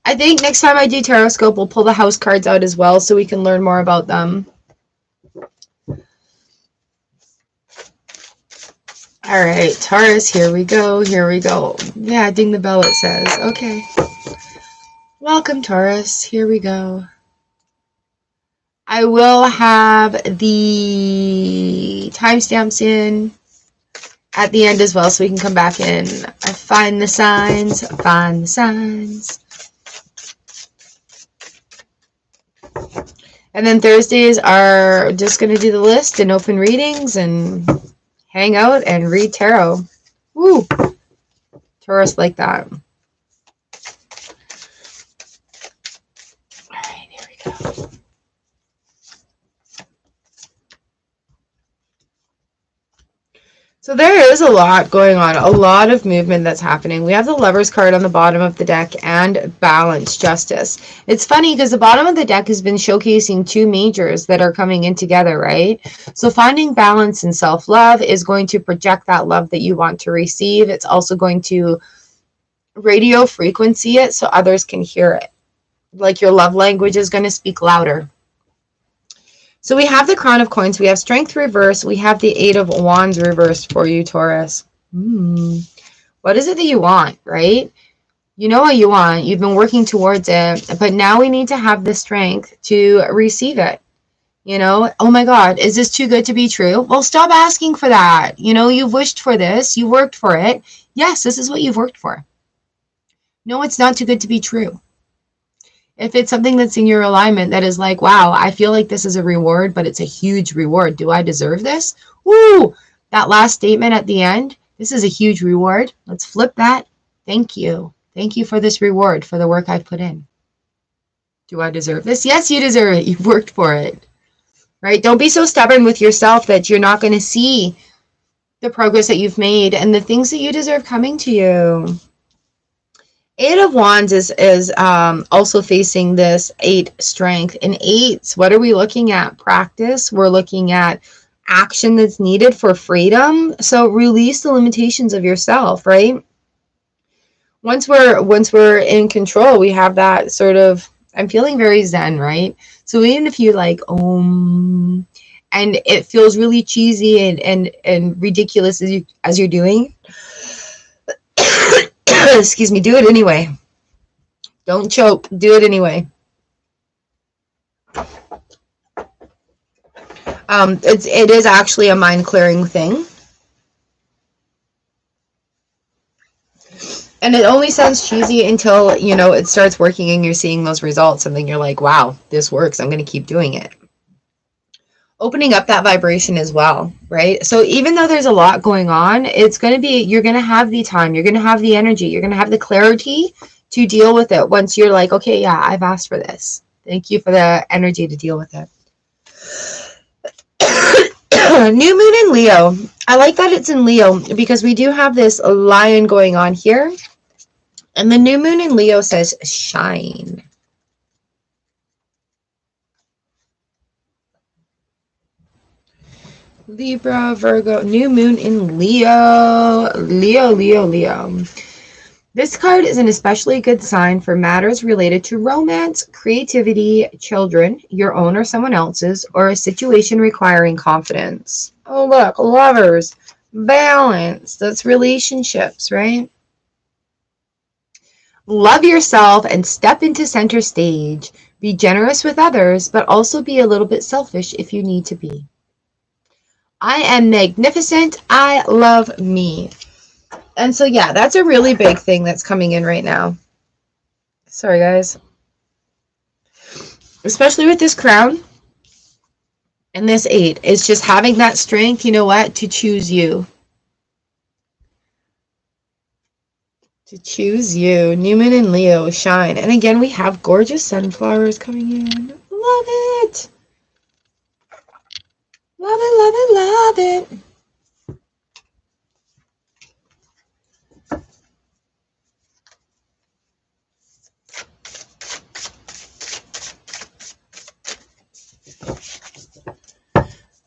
I think next time I do Tarotscope, we'll pull the house cards out as well so we can learn more about them. All right, Taurus, here we go. Here we go. Yeah, ding the bell, it says. Okay. Welcome, Taurus. Here we go. I will have the timestamps in at the end as well, so we can come back and find the signs. Find the signs. And then Thursdays are just going to do the list and open readings and hang out and read tarot. Woo! Taurus like that. All right, here we go. So there is a lot going on, a lot of movement that's happening. We have the Lovers card on the bottom of the deck and Balance, Justice. It's funny because the bottom of the deck has been showcasing two majors that are coming in together, right? So finding balance and self-love is going to project that love that you want to receive. It's also going to radio frequency it so others can hear it. Like your love language is going to speak louder. So we have the Crown of Coins, we have Strength reversed, we have the Eight of Wands reversed for you, Taurus. What is it that you want, right? You know what you want. You've been working towards it, but now we need to have the strength to receive it. You know, oh my God, is this too good to be true? Well, stop asking for that. You know, you've wished for this. You worked for it. Yes, this is what you've worked for. No, it's not too good to be true. If it's something that's in your alignment that is like, wow, I feel like this is a reward, but it's a huge reward. Do I deserve this? Woo! That last statement at the end, this is a huge reward. Let's flip that. Thank you. Thank you for this reward, for the work I've put in. Do I deserve this? Yes, you deserve it. You've worked for it. Right? Don't be so stubborn with yourself that you're not going to see the progress that you've made and the things that you deserve coming to you. Eight of Wands is also facing this 8 strength. In 8s, what are we looking at? Practice. We're looking at action that's needed for freedom. So release the limitations of yourself, right? Once we're in control, we have that sort of, I'm feeling very zen, right? So even if you like and it feels really cheesy and ridiculous as you're doing, excuse me, do it anyway. Don't choke. Do it anyway. It is actually a mind clearing thing. And it only sounds cheesy until, you know, it starts working and you're seeing those results, and then you're like, wow, this works. I'm going to keep doing it. Opening up that vibration as well, right? So even though there's a lot going on, it's going to be, you're going to have the time, you're going to have the energy, you're going to have the clarity to deal with it once you're like, okay, yeah, I've asked for this. Thank you for the energy to deal with it. New moon in Leo. I like that it's in Leo because we do have this lion going on here. And the new moon in Leo says shine. Libra, Virgo, new moon in Leo. Leo. This card is an especially good sign for matters related to romance, creativity, children, your own or someone else's, or a situation requiring confidence. Oh, look, lovers, balance. That's relationships, right? Love yourself and step into center stage. Be generous with others, but also be a little bit selfish if you need to be. I am magnificent. I love me. And so, yeah, that's a really big thing that's coming in right now. Sorry, guys. Especially with this crown and this 8. It's just having that strength, you know what, to choose you. To choose you. New moon in Leo, shine. And again, we have gorgeous sunflowers coming in. Love it. Love it, love it, love it.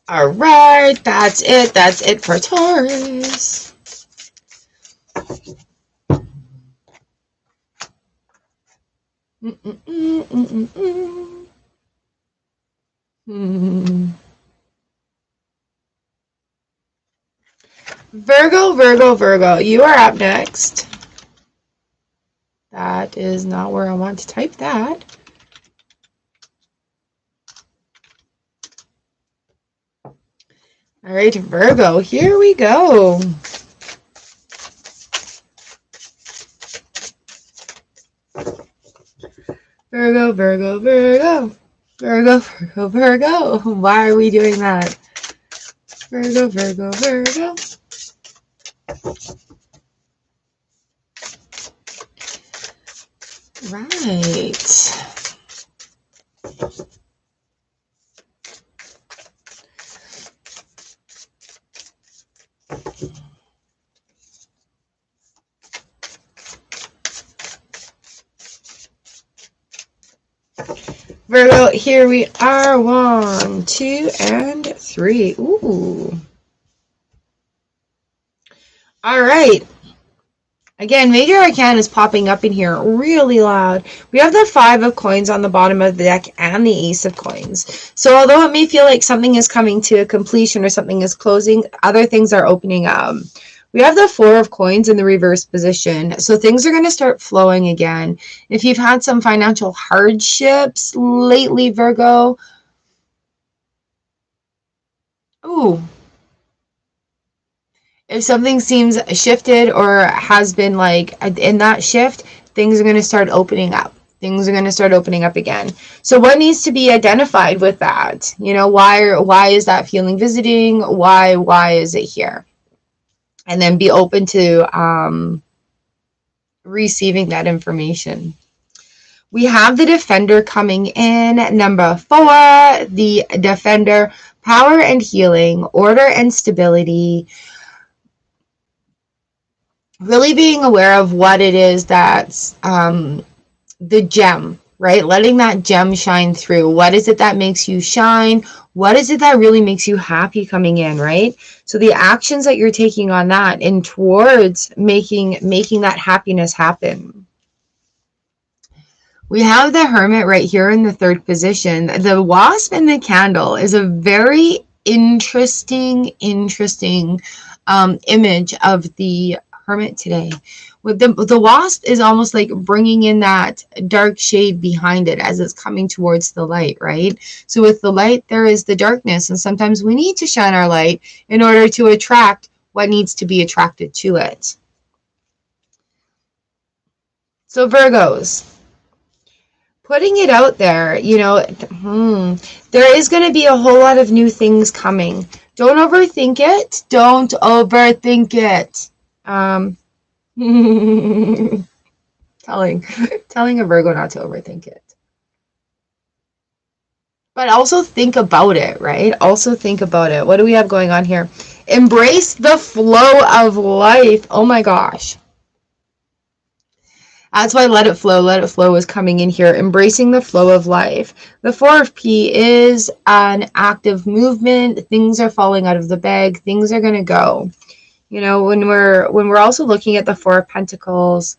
All right, that's it. That's it for Taurus. Virgo, you are up next. That is not where I want to type that. All right, Virgo, here we go. Virgo. Why are we doing that? Virgo. Right. Virgo, here we are. 1, 2, and 3. Ooh. All right. Again, Major Arcana is popping up in here really loud. We have the 5 of coins on the bottom of the deck and the Ace of coins. So although it may feel like something is coming to a completion or something is closing, other things are opening up. We have the Four of Coins in the reverse position. So things are going to start flowing again. If you've had some financial hardships lately, Virgo. Ooh. If something seems shifted or has been like in that shift, things are going to start opening up. Things are going to start opening up again. So what needs to be identified with that? You know, why is that feeling visiting? Why is it here? And then be open to receiving that information. We have the Defender coming in. Number 4, the Defender, power and healing, order and stability. Really being aware of what it is that's the gem, right? Letting that gem shine through. What is it that makes you shine? What is it that really makes you happy coming in, right? So the actions that you're taking on that and towards making that happiness happen. We have the Hermit right here in the 3rd position. The Wasp and the Candle is a very interesting image of the Hermit today. With the Wasp is almost like bringing in that dark shade behind it as it's coming towards the light, right? So with the light, there is the darkness, and sometimes we need to shine our light in order to attract what needs to be attracted to it. So Virgos, putting it out there, you know, there is going to be a whole lot of new things coming. Don't overthink it. Don't overthink it. telling a Virgo not to overthink it. But also think about it, right? Also think about it. What do we have going on here? Embrace the flow of life. Oh my gosh. That's why let it flow is coming in here. Embracing the flow of life. The 4 of P is an active movement. Things are falling out of the bag. Things are going to go. You know, when we're also looking at the 4 of Pentacles,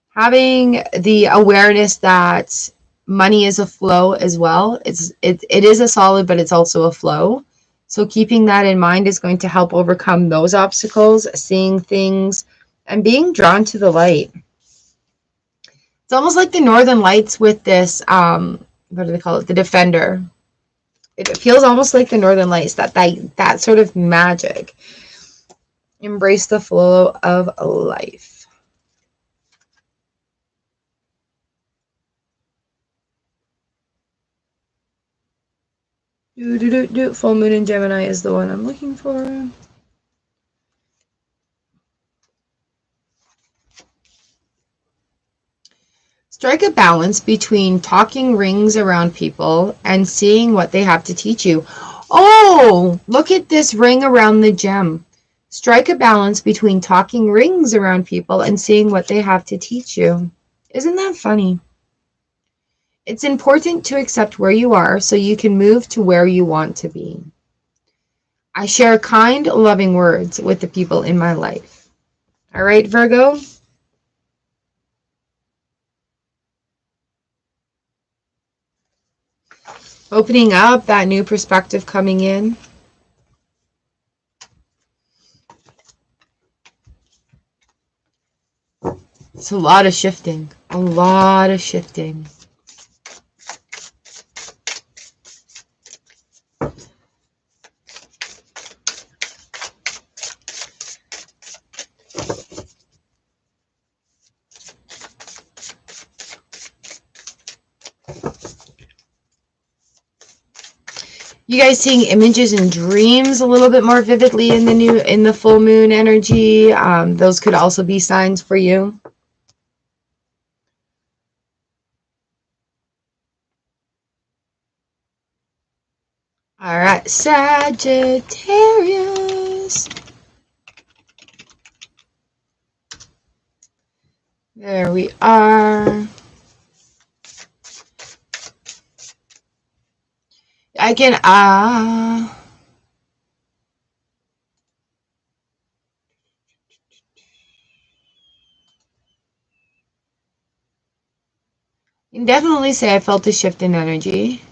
having the awareness that money is a flow as well. It is a solid, but it's also a flow. So keeping that in mind is going to help overcome those obstacles, seeing things, and being drawn to the light. It's almost like the Northern Lights with this, what do they call it? The Defender. It feels almost like the Northern Lights, that sort of magic. Embrace the flow of life. Full moon in Gemini is the one I'm looking for. Strike a balance between talking rings around people and seeing what they have to teach you. Oh, look at this ring around the gem. Strike a balance between talking rings around people and seeing what they have to teach you. Isn't that funny? It's important to accept where you are so you can move to where you want to be. I share kind, loving words with the people in my life. All right, Virgo? Opening up, that new perspective coming in. It's a lot of shifting. A lot of shifting. You guys seeing images and dreams a little bit more vividly in the full moon energy? Those could also be signs for you. All right, Sagittarius. There we are. I can you can definitely say I felt a shift in energy.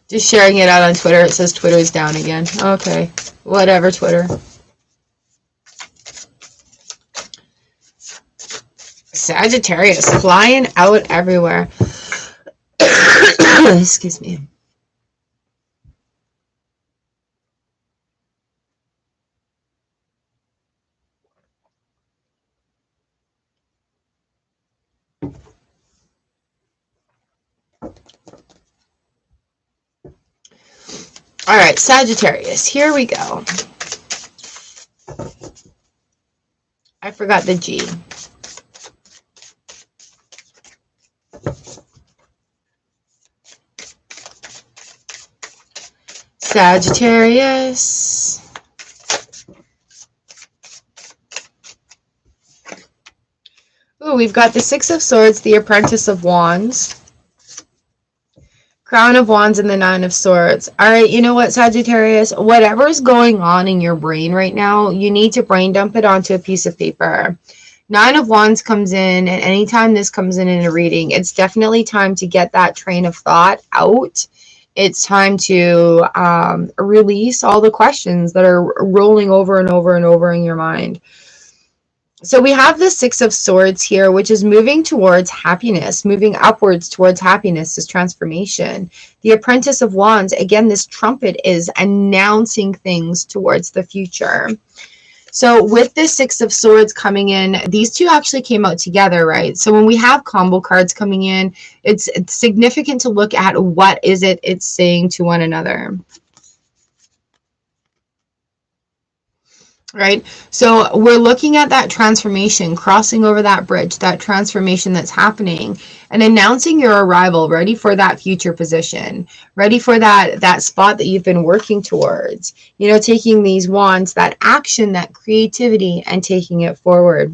Just sharing it out on Twitter. It says Twitter's down again. Okay. Whatever, Twitter. Sagittarius flying out everywhere. Excuse me. All right, Sagittarius, here we go. I forgot the G. Sagittarius. Ooh, we've got the Six of Swords, the Apprentice of Wands, Crown of Wands, and the Nine of Swords. All right, you know what, Sagittarius? Whatever's going on in your brain right now, you need to brain dump it onto a piece of paper. Nine of Wands comes in, and anytime this comes in a reading, it's definitely time to get that train of thought out. It's time to release all the questions that are rolling over and over and over in your mind. So we have the Six of Swords here, which is moving towards happiness, moving upwards towards happiness, this transformation. The Apprentice of Wands, again, this trumpet is announcing things towards the future. So with this Six of Swords coming in, these two actually came out together, right? So when we have combo cards coming in, it's significant to look at what is it it's saying to one another. Right? So we're looking at that transformation, crossing over that bridge, that transformation that's happening, and announcing your arrival, ready for that future position, ready for that spot that you've been working towards, you know, taking these wands, that action, that creativity, and taking it forward.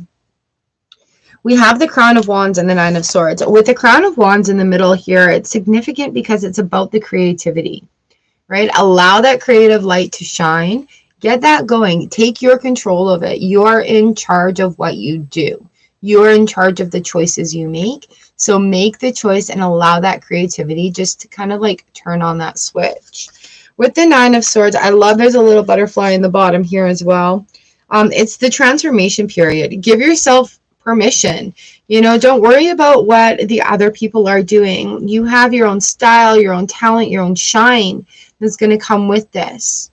We have the Crown of Wands and the Nine of Swords. With the Crown of Wands in the middle here, it's significant because it's about the creativity, right? Allow that creative light to shine. Get that going. Take your control of it. You're in charge of what you do. You're in charge of the choices you make. So make the choice and allow that creativity just to kind of like turn on that switch. With the Nine of Swords, I love there's a little butterfly in the bottom here as well. It's the transformation period. Give yourself permission. You know, don't worry about what the other people are doing. You have your own style, your own talent, your own shine that's going to come with this.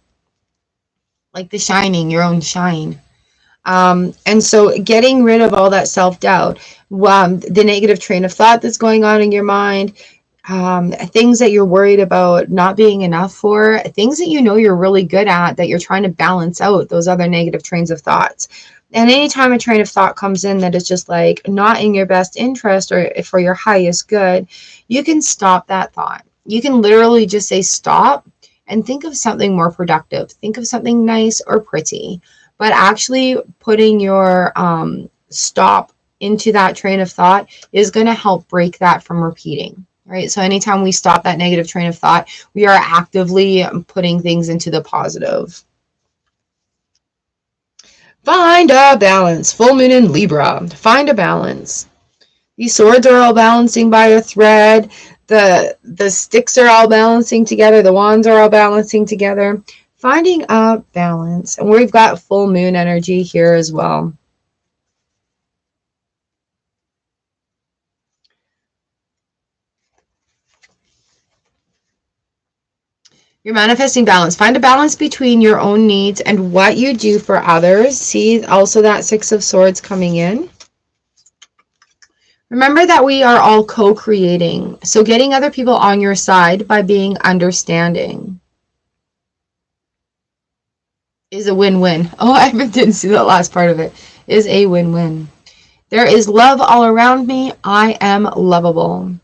Like the shining, your own shine. And so getting rid of all that self-doubt, the negative train of thought that's going on in your mind, things that you're worried about not being enough for, things that you know you're really good at that you're trying to balance out, those other negative trains of thoughts. And anytime a train of thought comes in that is just like not in your best interest or for your highest good, you can stop that thought. You can literally just say stop and think of something more productive. Think of something nice or pretty. But actually putting your stop into that train of thought is going to help break that from repeating, right? So anytime we stop that negative train of thought, we are actively putting things into the positive. Find a balance. Full moon in Libra. Find a balance. These swords are all balancing by a thread. The sticks are all balancing together. The wands are all balancing together. Finding a balance. And we've got full moon energy here as well. You're manifesting balance. Find a balance between your own needs and what you do for others. See also that Six of Swords coming in. Remember that we are all co-creating. So getting other people on your side by being understanding is a win-win. Oh, I didn't see that last part of it. Is a win-win. There is love all around me. I am lovable.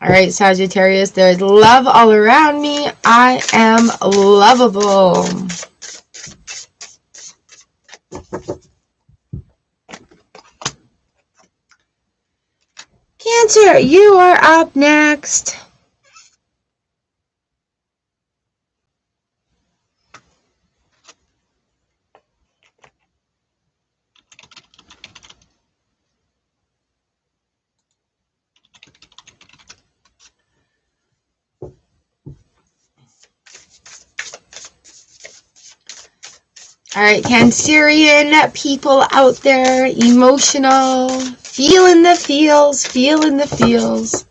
All right, Sagittarius, there's love all around me. I am lovable. Cancer, you are up next. All right, Cancerian people out there, emotional, feeling the feels, feeling the feels.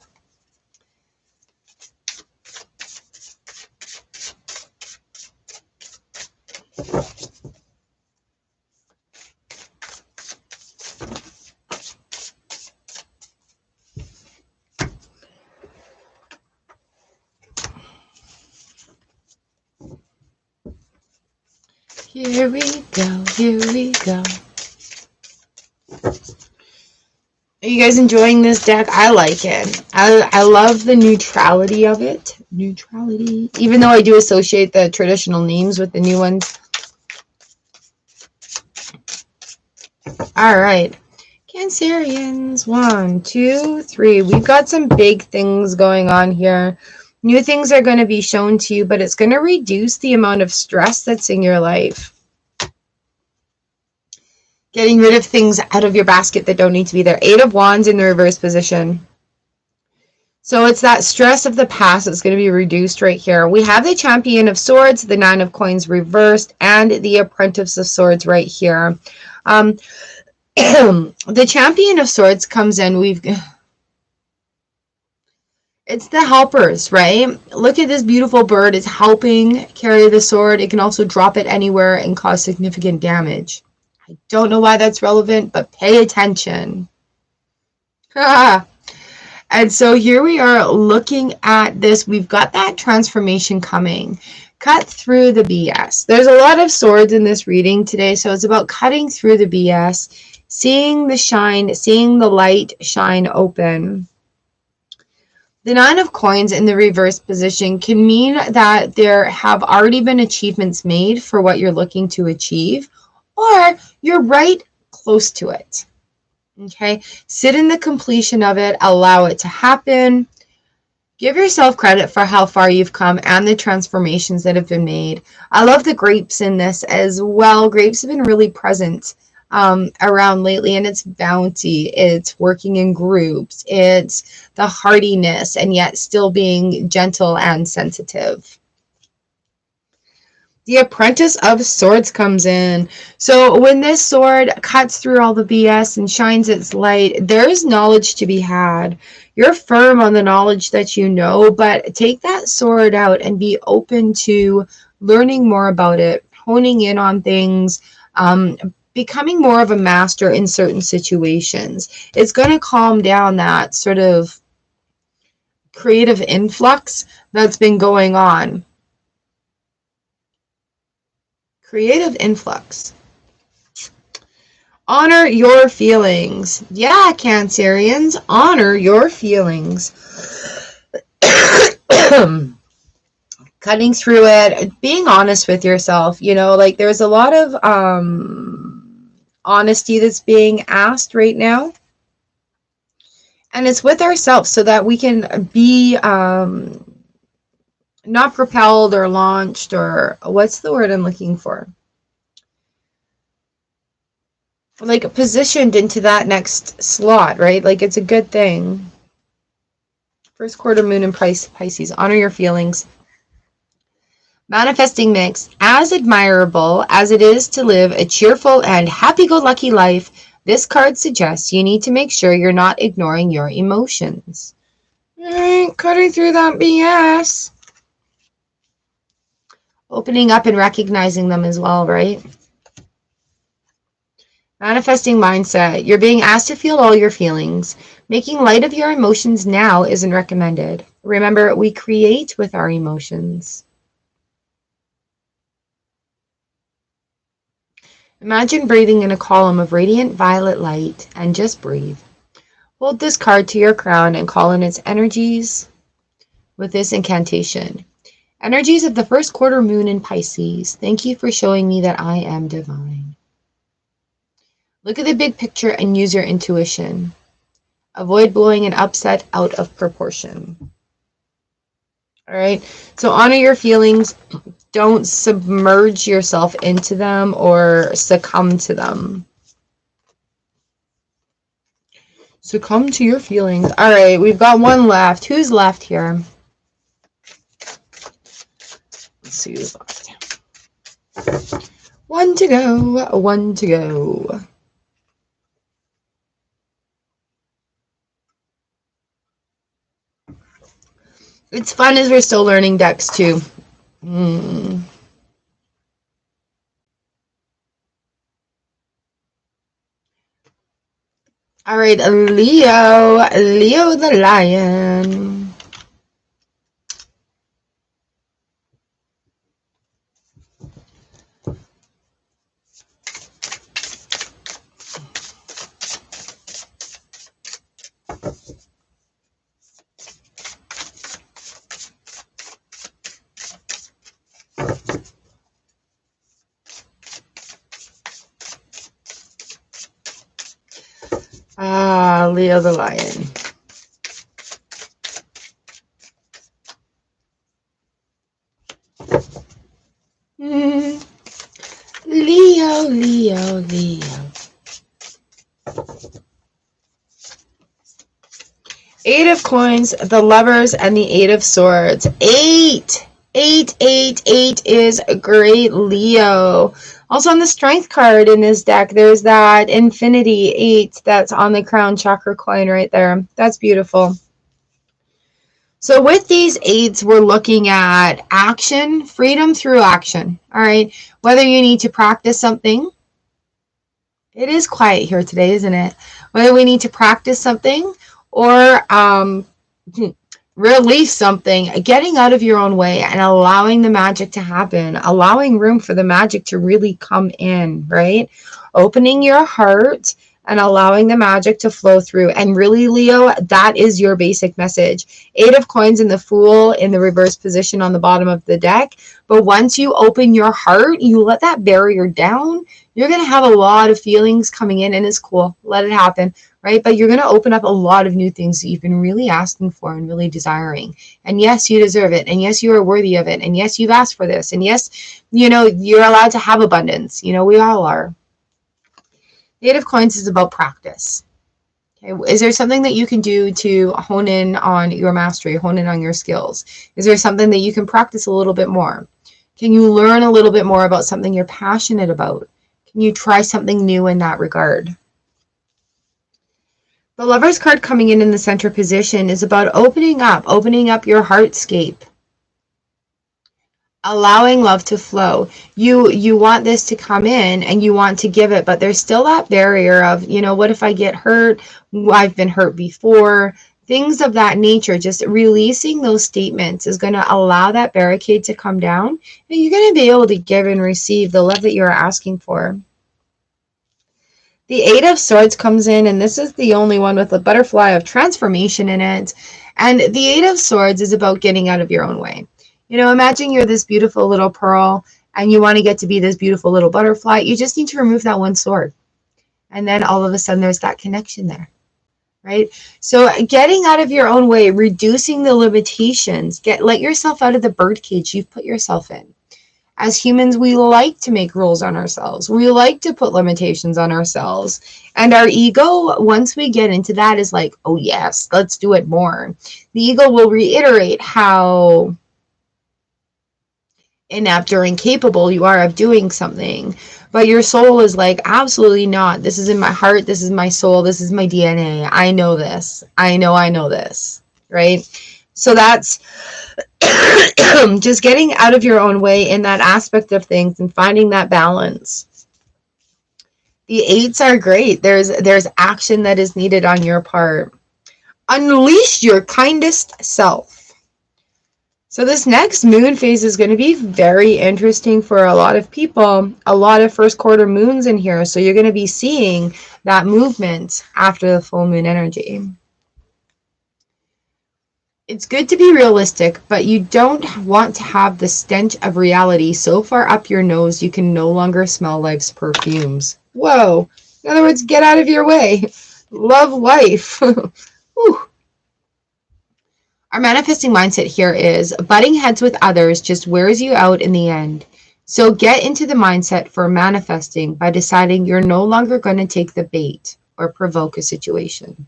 Here we go, here we go. Are you guys enjoying this deck? I like it. I love the neutrality of it. Neutrality. Even though I do associate the traditional names with the new ones. All right. Cancerians. 1, 2, 3. We've got some big things going on here. New things are going to be shown to you, but it's going to reduce the amount of stress that's in your life. Getting rid of things out of your basket that don't need to be there. 8 of Wands in the reverse position. So it's that stress of the past that's going to be reduced right here. We have the Champion of Swords, the 9 of Coins reversed, and the Apprentice of Swords right here. The Champion of Swords comes in. It's the helpers, right? Look at this beautiful bird. It's helping carry the sword. It can also drop it anywhere and cause significant damage. I don't know why that's relevant, but pay attention. And so here we are looking at this. We've got that transformation coming. Cut through the BS. There's a lot of swords in this reading today, so it's about cutting through the BS, seeing the shine, seeing the light shine open. The 9 of Coins in the reverse position can mean that there have already been achievements made for what you're looking to achieve, or you're right close to it. Okay, sit in the completion of it, allow it to happen. Give yourself credit for how far you've come and the transformations that have been made. I love the grapes in this as well. Grapes have been really present around lately, and it's bounty, it's working in groups, it's the hardiness, and yet still being gentle and sensitive. The Apprentice of Swords comes in. So when this sword cuts through all the BS and shines its light, there's knowledge to be had. You're firm on the knowledge that you know, but take that sword out and be open to learning more about it, honing in on things, becoming more of a master in certain situations. It's going to calm down that sort of creative influx that's been going on. Creative influx. Honor your feelings. Yeah, Cancerians, honor your feelings. Cutting through it, being honest with yourself. You know, like there's a lot of honesty that's being asked right now. And it's with ourselves so that we can be not propelled or launched, or what's the word I'm looking for? Like positioned into that next slot, right? Like it's a good thing. First quarter moon in Pisces. Honor your feelings. Manifesting mix. As admirable as it is to live a cheerful and happy-go-lucky life, this card suggests you need to make sure you're not ignoring your emotions. All right, cutting through that BS. Opening up and recognizing them as well, right? Manifesting mindset. You're being asked to feel all your feelings. Making light of your emotions now isn't recommended. Remember, we create with our emotions. Imagine breathing in a column of radiant violet light and just breathe. Hold this card to your crown and call in its energies with this incantation. Energies of the first quarter moon in Pisces, thank you for showing me that I am divine. Look at the big picture and use your intuition. Avoid blowing an upset out of proportion. All right, so honor your feelings. Don't submerge yourself into them or succumb to them. Succumb to your feelings. All right, we've got one left. Who's left here? Let's see who's left. One to go. One to go. It's fun as we're still learning decks too. All right, Leo. Leo the lion. Leo the lion. Leo, Leo, Leo. Eight of coins, the lovers, and the eight of swords. Eight is a great, Leo. Also on the strength card in this deck, there's that infinity 8 that's on the crown chakra coin right there. That's beautiful. So with these 8s, we're looking at action, freedom through action. All right. Whether you need to practice something. It is quiet here today, isn't it? Whether we need to practice something or release something, getting out of your own way and allowing the magic to happen, allowing room for the magic to really come in, right? Opening your heart and allowing the magic to flow through. And really, Leo, that is your basic message. Eight of coins and the Fool in the reverse position on the bottom of the deck. But once you open your heart, you let that barrier down, you're going to have a lot of feelings coming in, and it's cool. Let it happen, right? But you're going to open up a lot of new things that you've been really asking for and really desiring. And yes, you deserve it. And yes, you are worthy of it. And yes, you've asked for this. And yes, you're allowed to have abundance. We all are. Eight of coins is about practice. Okay. Is there something that you can do to hone in on your mastery, hone in on your skills? Is there something that you can practice a little bit more? Can you learn a little bit more about something you're passionate about? Can you try something new in that regard? The Lover's card coming in the center position is about opening up your heartscape. Allowing love to flow. You want this to come in and you want to give it, but there's still that barrier of, what if I get hurt? I've been hurt before. Things of that nature. Just releasing those statements is going to allow that barricade to come down, and you're going to be able to give and receive the love that you're asking for. The Eight of Swords comes in, and this is the only one with a butterfly of transformation in it. And the Eight of Swords is about getting out of your own way. Imagine you're this beautiful little pearl and you want to get to be this beautiful little butterfly. You just need to remove that one sword. And then all of a sudden there's that connection there, right? So getting out of your own way, reducing the limitations, let yourself out of the birdcage you've put yourself in. As humans, we like to make rules on ourselves. We like to put limitations on ourselves. And our ego, once we get into that, is like, oh yes, let's do it more. The ego will reiterate how inept or incapable you are of doing something, but your soul is like, absolutely not. This is in my heart, this is my soul, this is my DNA. I know this. I know this, right? So that's just getting out of your own way in that aspect of things and finding that balance. The eights are great. There's action that is needed on your part. Unleash your kindest self. So this next moon phase is going to be very interesting for a lot of people. A lot of first quarter moons in here. So you're going to be seeing that movement after the full moon energy. It's good to be realistic, but you don't want to have the stench of reality so far up your nose you can no longer smell life's perfumes. Whoa. In other words, get out of your way. Love life. Our manifesting mindset here is butting heads with others just wears you out in the end. So get into the mindset for manifesting by deciding you're no longer going to take the bait or provoke a situation.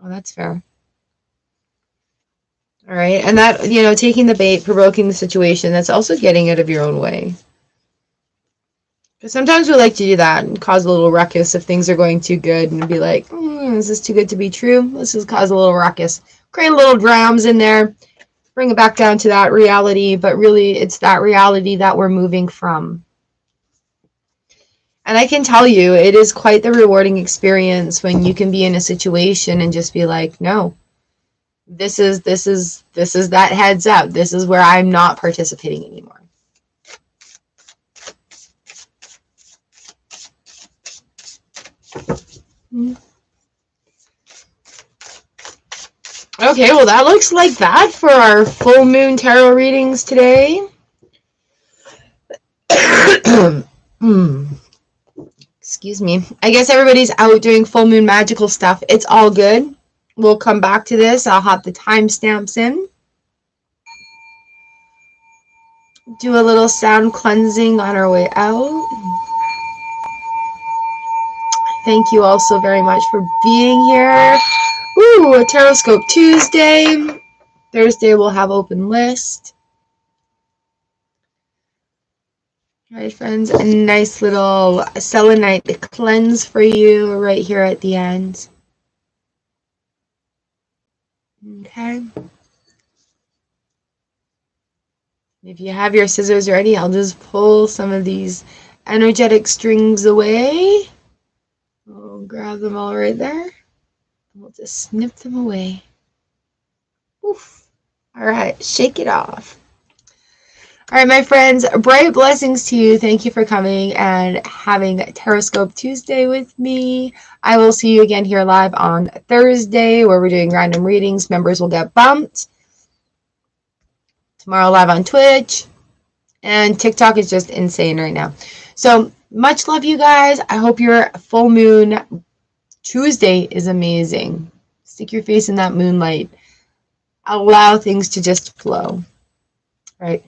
Oh, that's fair. All right. And that, taking the bait, provoking the situation, that's also getting out of your own way. Because sometimes we like to do that and cause a little ruckus if things are going too good and be like, is this too good to be true? Let's just cause a little ruckus. Create a little drams in there. Bring it back down to that reality. But really, it's that reality that we're moving from. And I can tell you, it is quite the rewarding experience when you can be in a situation and just be like, no, this is that heads up. This is where I'm not participating anymore. Okay, well, that looks like that for our full moon tarot readings today. Excuse me. I guess everybody's out doing full moon magical stuff. It's all good. We'll come back to this. I'll have the timestamps in. Do a little sound cleansing on our way out. Thank you all so very much for being here. Ooh, a Tarotscope Tuesday. Thursday we'll have open list. All right, friends, a nice little selenite cleanse for you right here at the end. Okay. If you have your scissors ready, I'll just pull some of these energetic strings away. We'll grab them all right there. We'll just snip them away. Oof. All right, shake it off. All right, my friends, bright blessings to you. Thank you for coming and having Tarotscope Tuesday with me. I will see you again here live on Thursday where we're doing random readings. Members will get bumped. Tomorrow live on Twitch. And TikTok is just insane right now. So much love, you guys. I hope your full moon Tuesday is amazing. Stick your face in that moonlight. Allow things to just flow. All right.